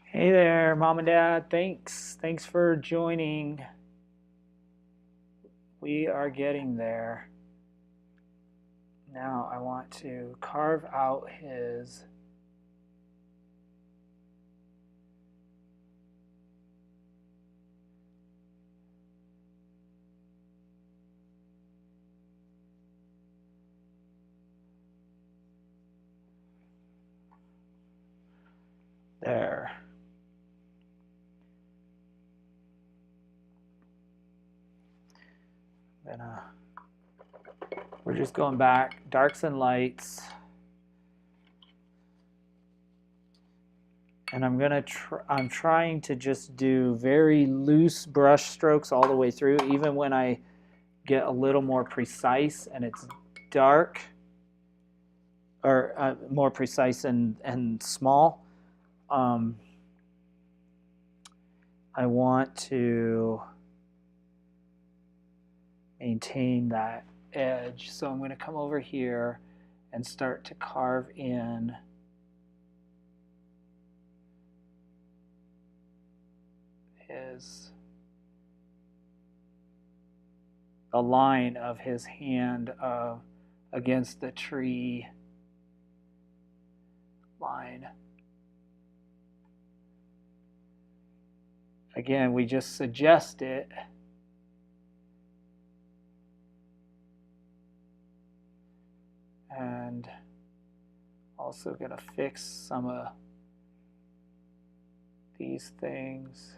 Hey there, Mom and Dad. Thanks for joining. We are getting there. Now I want to carve out his there. We're just going back, darks and lights. And I'm trying to just do very loose brush strokes all the way through, even when I get a little more precise and it's dark, or more precise and small. I want to maintain that edge. So I'm going to come over here and start to carve in the line of his hand against the tree line. Again, we just suggest it. And also going to fix some of these things.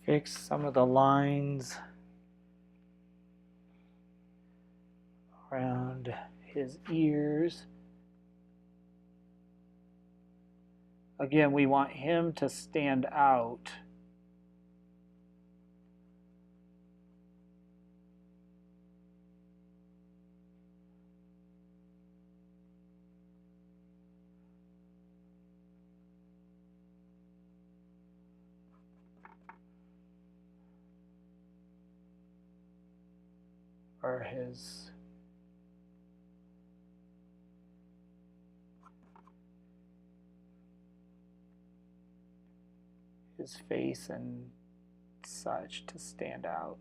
Fix some of the lines around his ears. Again, we want him to stand out. Or his face and such to stand out.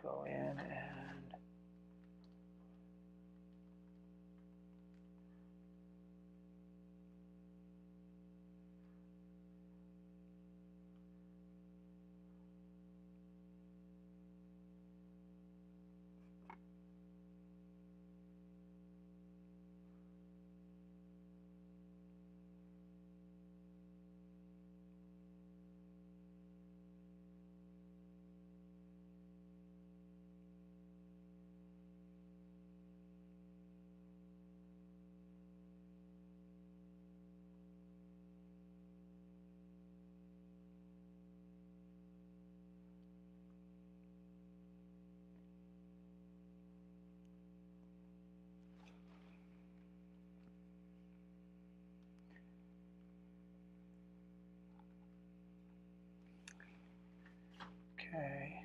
Go in and okay.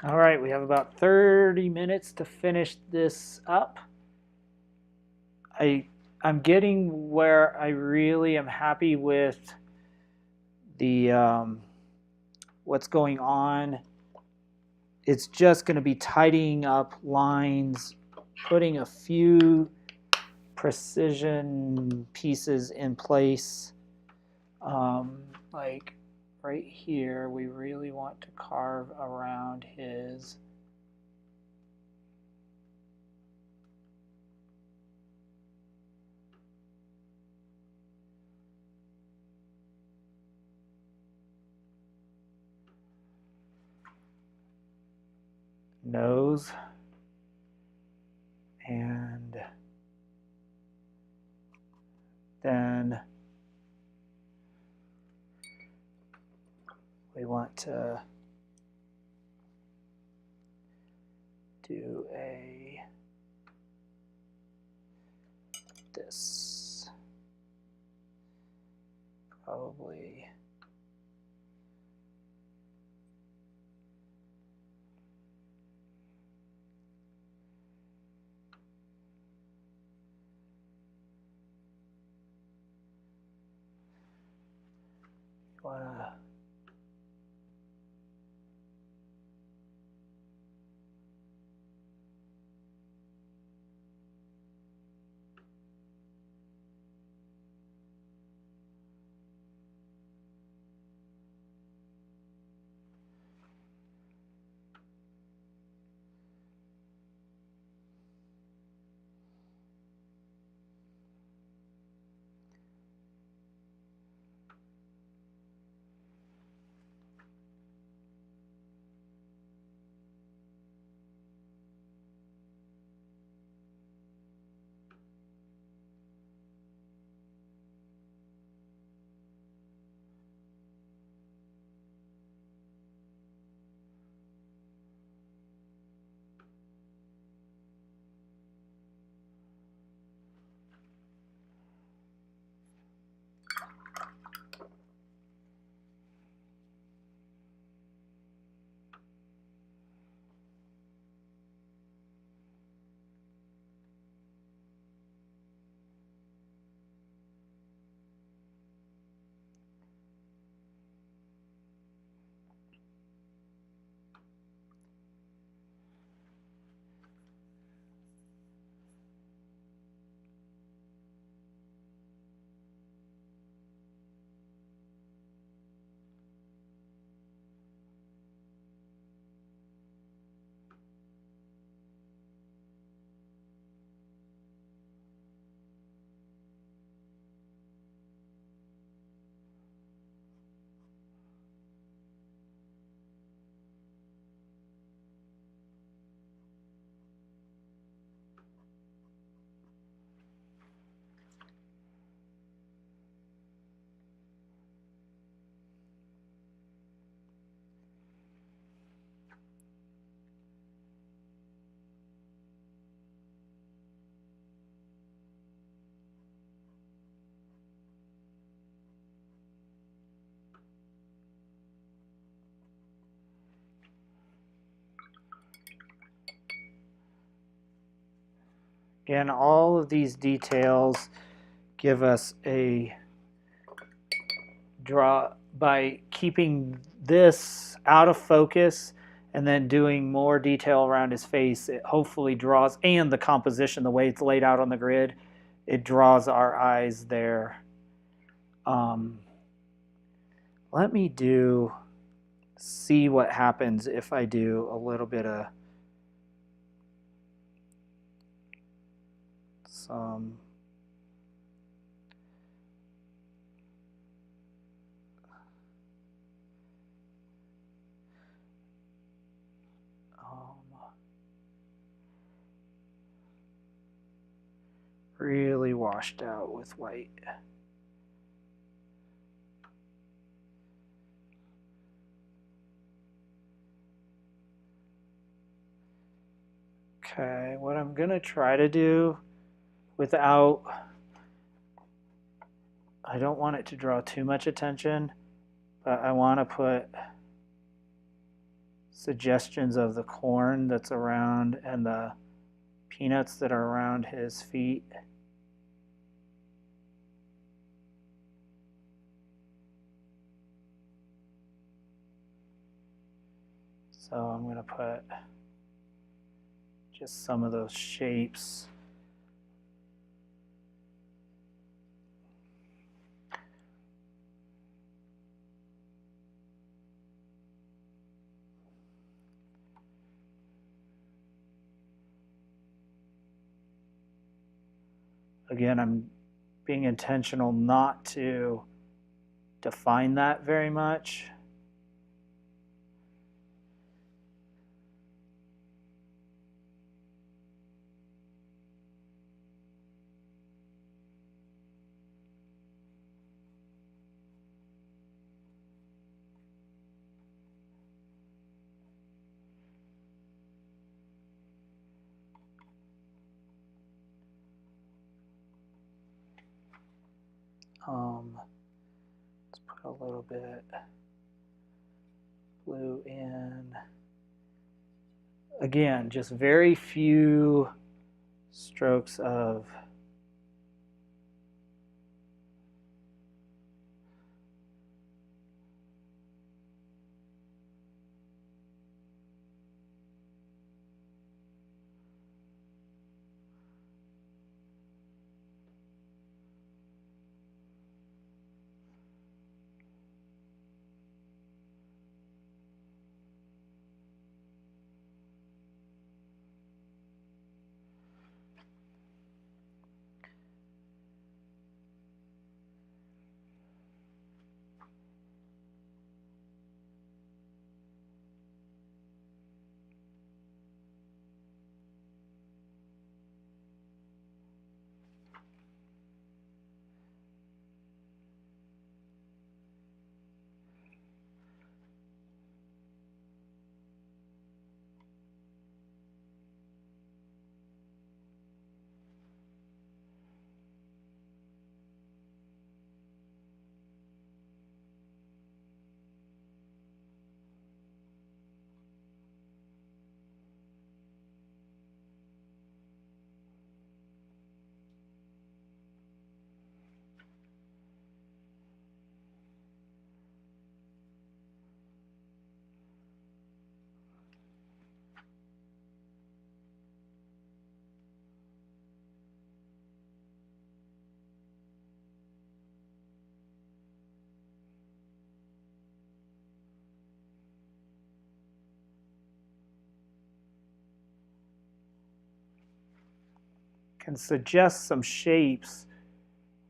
All right, we have about 30 minutes to finish this up. I'm getting where I really am happy with the what's going on. It's just going to be tidying up lines, putting a few precision pieces in place. Like right here, we really want to carve around his nose, and then we want to do this, probably want to again, all of these details give us a draw by keeping this out of focus and then doing more detail around his face. It hopefully draws, and the composition, the way it's laid out on the grid, it draws our eyes there. Let me see what happens if I do a little bit of some really washed out with white. Okay, what I'm going to try to do without, I don't want it to draw too much attention, but I want to put suggestions of the corn that's around and the peanuts that are around his feet. So I'm going to put just some of those shapes. Again, I'm being intentional not to define that very much. a little bit blue in. Again, just very few strokes of can suggest some shapes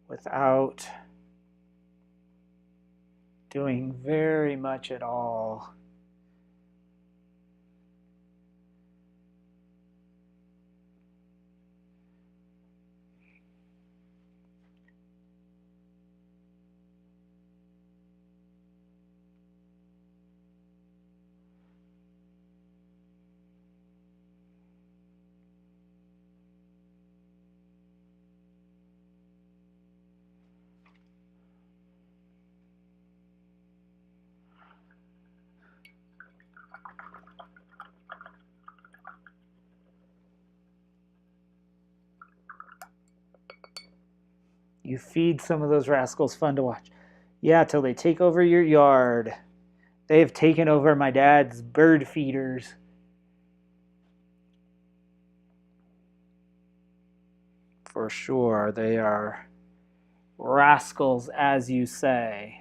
without doing very much at all. You feed some of those rascals fun to watch. Yeah, till they take over your yard. They have taken over my dad's bird feeders. For sure, they are rascals, as you say.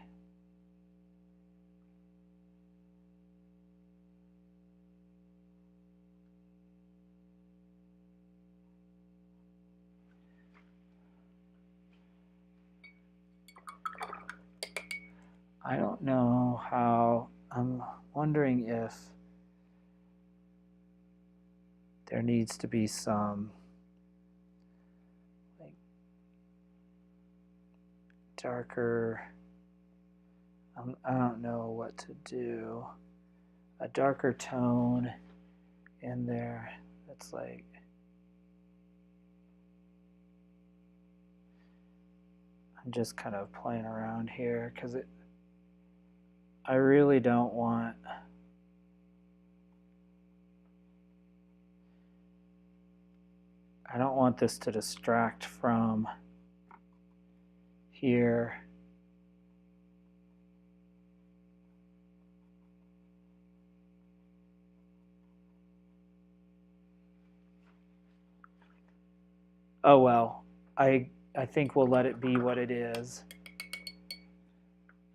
I don't know how. I'm wondering if there needs to be some like darker. I don't know what to do. A darker tone in there that's like. I'm just kind of playing around here because I really don't want. I don't want this to distract from here. Oh well, I think we'll let it be what it is,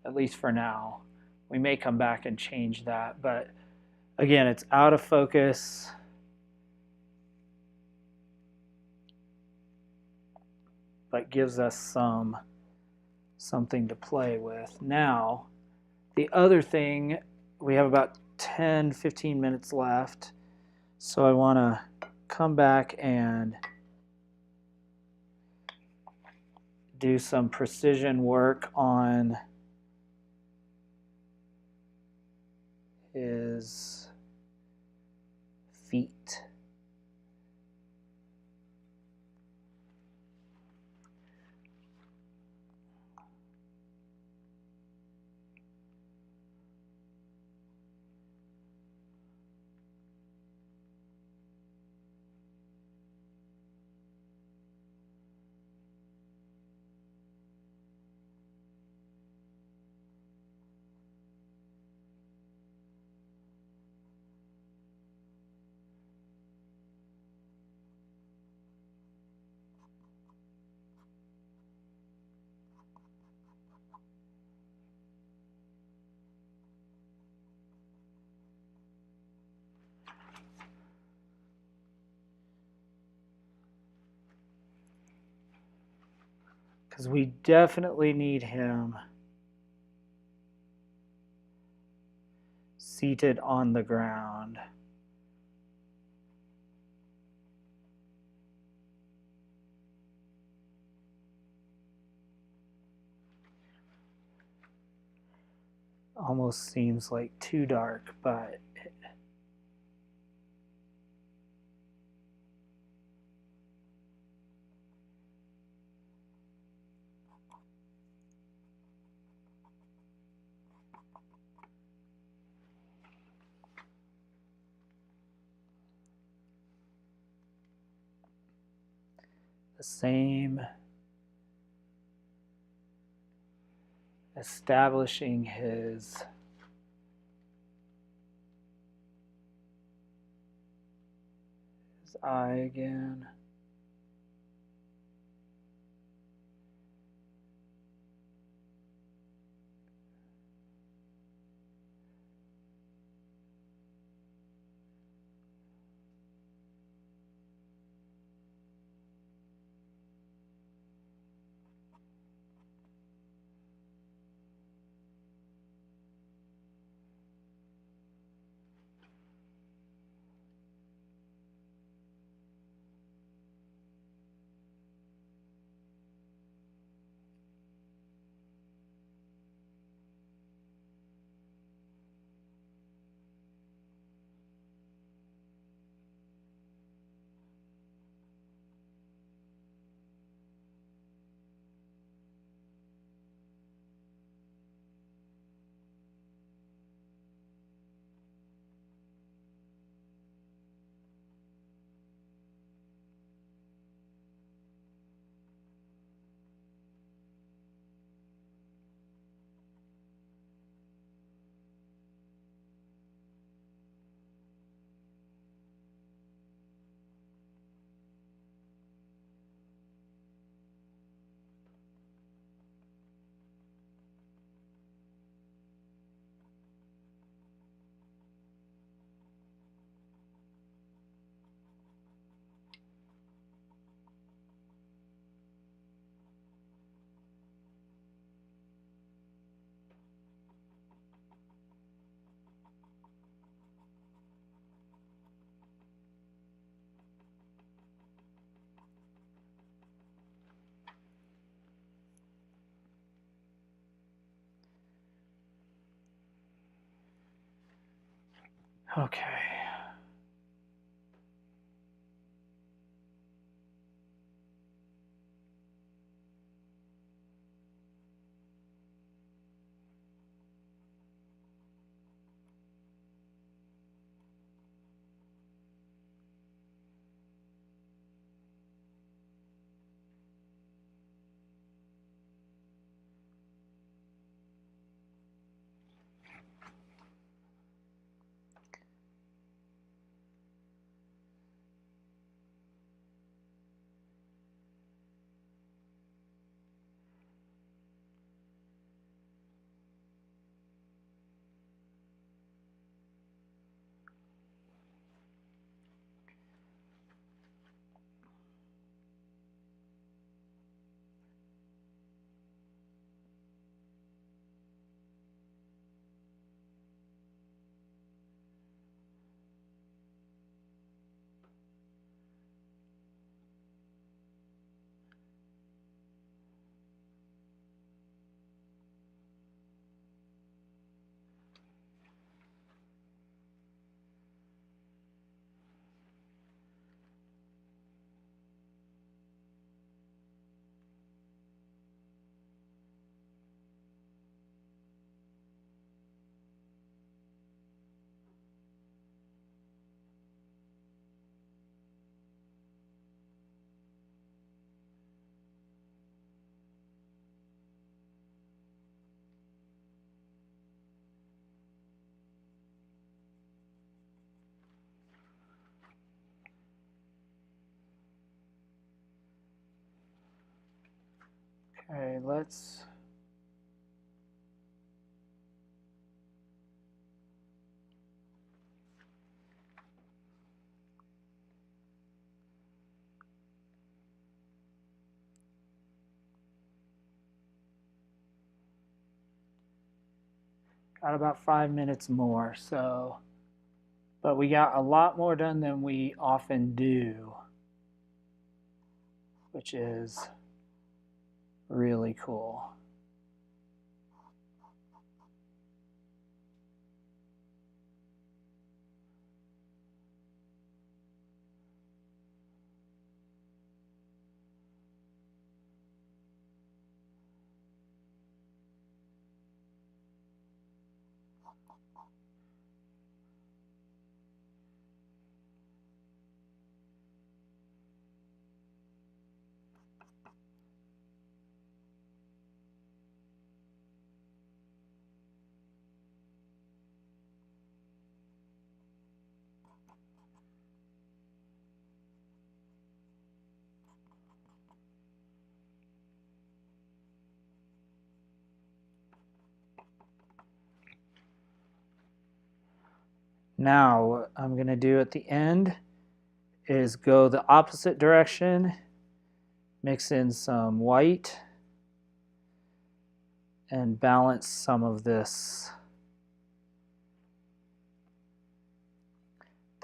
at least for now. We may come back and change that, but again, it's out of focus. But gives us something to play with. Now, the other thing, we have about 10-15 minutes left, so I want to come back and do some precision work on his feet. because we definitely need him seated on the ground. Almost seems like too dark, but the same, establishing his eye again. Okay. Okay, let's Got about 5 minutes more, so, but we got a lot more done than we often do, which is really cool. Now, what I'm going to do at the end is go the opposite direction, mix in some white, and balance some of this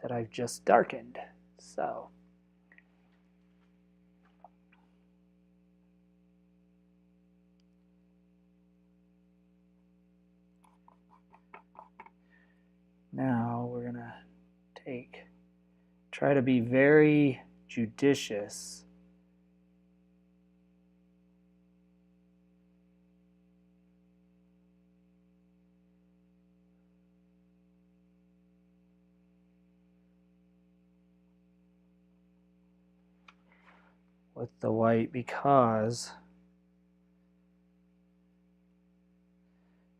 that I've just darkened. So, now we're going to try to be very judicious with the white, because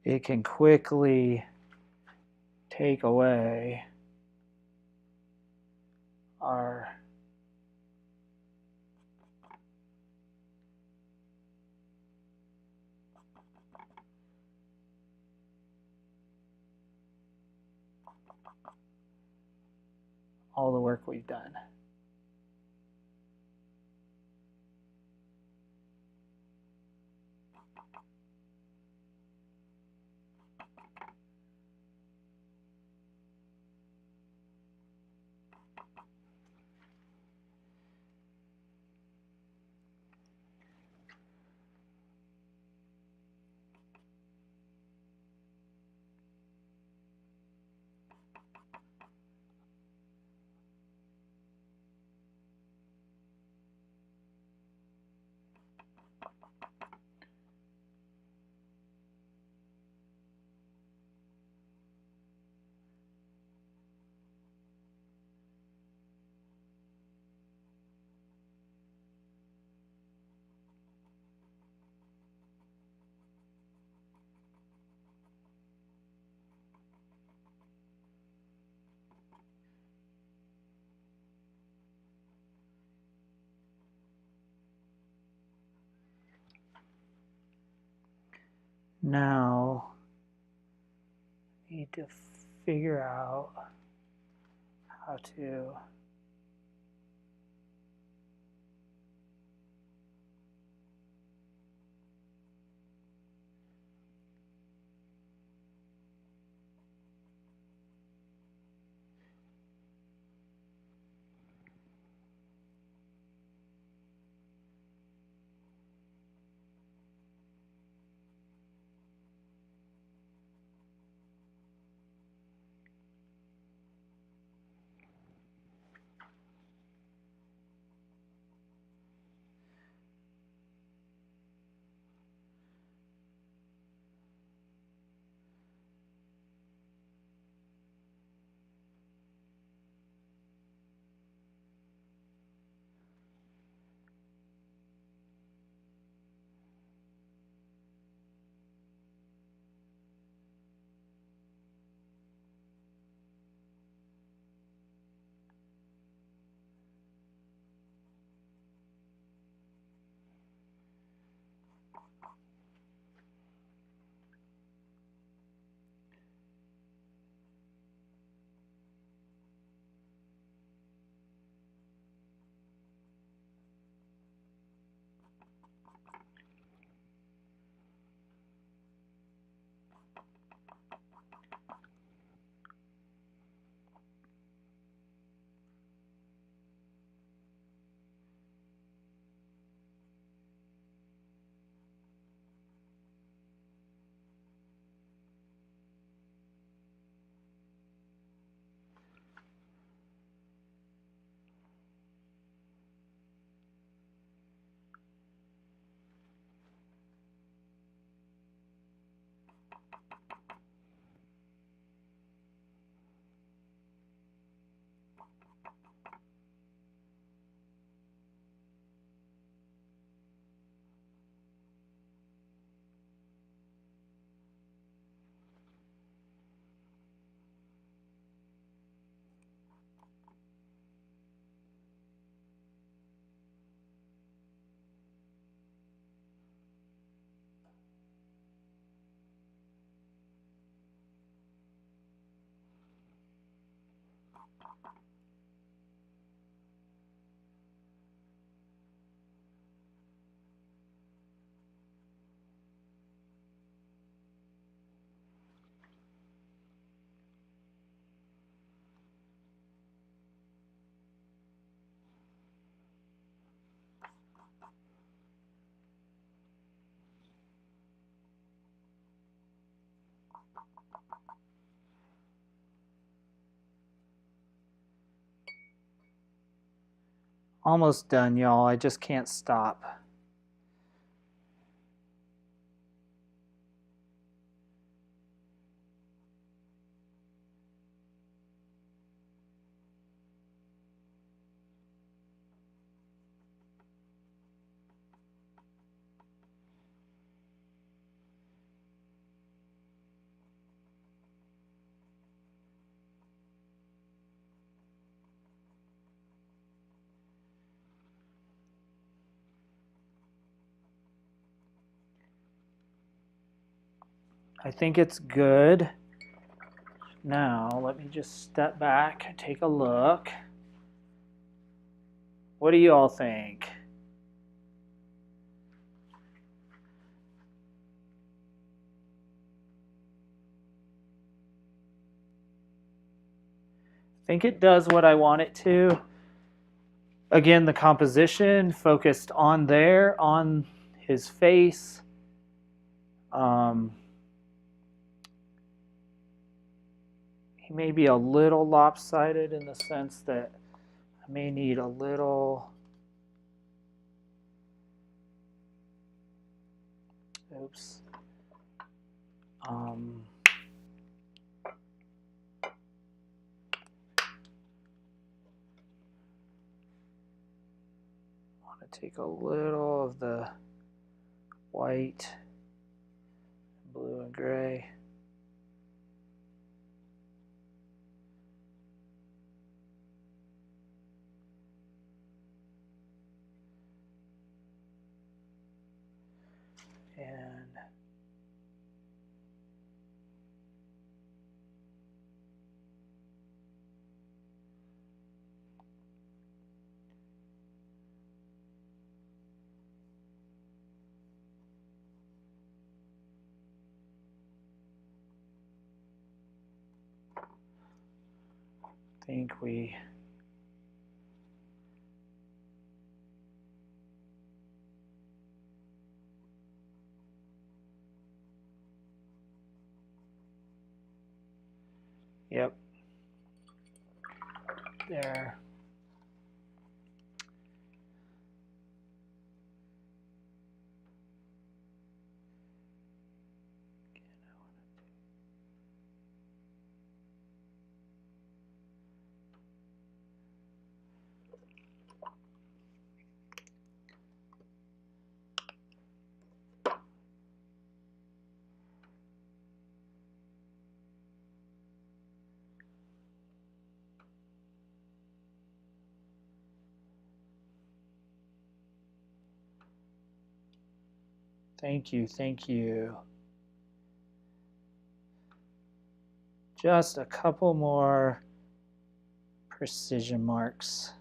it can quickly take away our all the work we've done. Now, need to figure out how to Almost done, y'all. I just can't stop. I think it's good. Now, let me just step back and take a look. What do you all think? I think it does what I want it to. Again, the composition focused on there, on his face. He may be a little lopsided in the sense that I may need a little, oops. I want to take a little of the white, blue and gray. And I think we yep. There. Thank you, thank you. Just a couple more precision marks.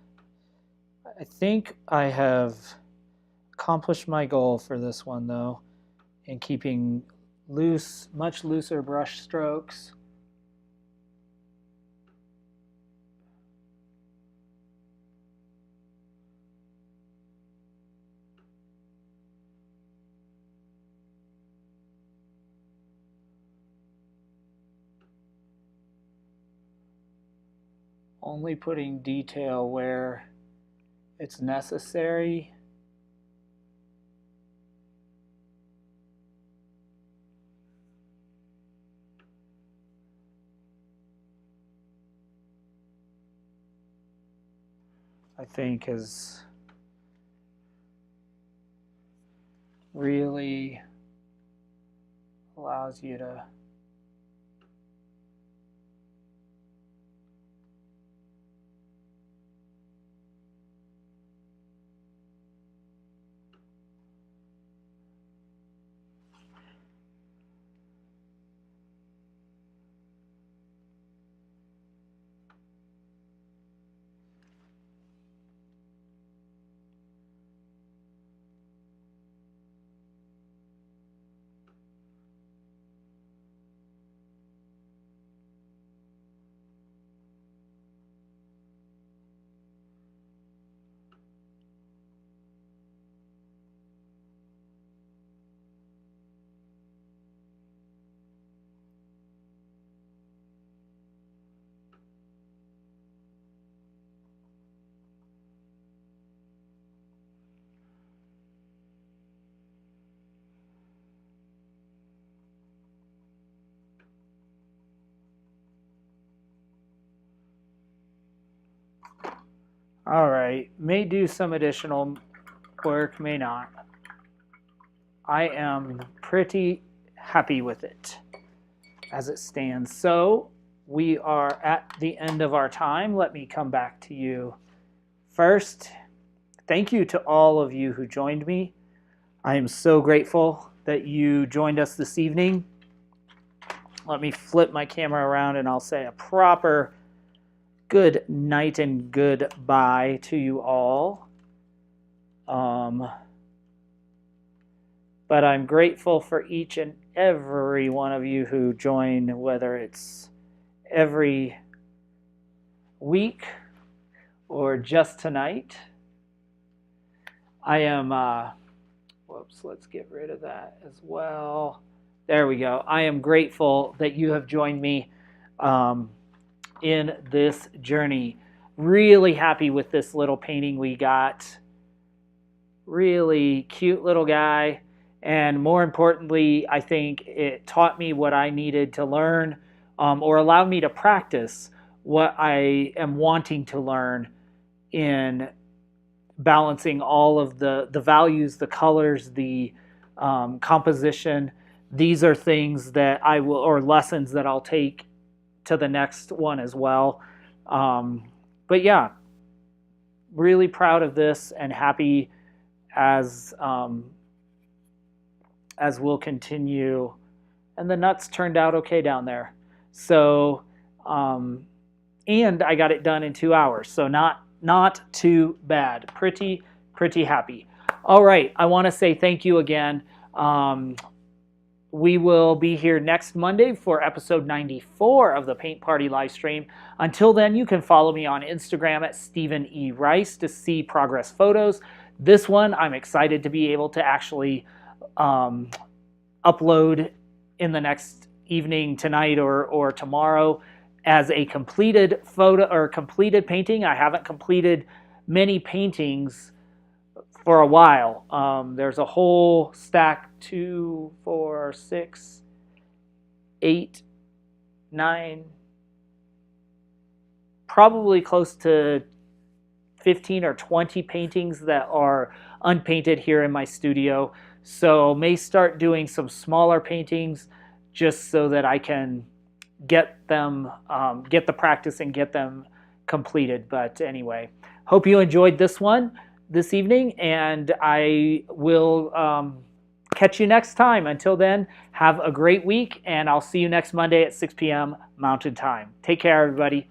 I think I have accomplished my goal for this one though, in keeping loose, much looser brush strokes. Only putting detail where it's necessary. I think is really allows you to All right, may do some additional work, may not. I am pretty happy with it as it stands. So we are at the end of our time. Let me come back to you first. Thank you to all of you who joined me. I am so grateful that you joined us this evening. Let me flip my camera around and I'll say a proper good night and goodbye to you all. But I'm grateful for each and every one of you who join, whether it's every week or just tonight. I am, whoops, let's get rid of that as well. There we go. I am grateful that you have joined me in this journey. Really happy with this little painting we got. Really cute little guy. And more importantly, I think it taught me what I needed to learn, or allowed me to practice what I am wanting to learn in balancing all of the values, the colors, the composition. These are things that I will, or lessons that I'll take to the next one as well. But yeah, really proud of this and happy as we'll continue. And the nuts turned out okay down there. So, and I got it done in 2 hours. So not too bad. Pretty happy. All right. I want to say thank you again. We will be here next Monday for episode 94 of the Paint Party live stream. Until then, you can follow me on Instagram at Stephen E. Rice to see progress photos. This one, I'm excited to be able to actually upload in the next evening, tonight, or tomorrow as a completed photo or completed painting. I haven't completed many paintings for a while. There's a whole stack, 2, 4, 6, 8, 9, probably close to 15 or 20 paintings that are unpainted here in my studio. So may start doing some smaller paintings just so that I can get them, get the practice and get them completed. But anyway, hope you enjoyed this one this evening, and I will catch you next time. Until then, have a great week, and I'll see you next Monday at 6 p.m. Mountain Time. Take care, everybody.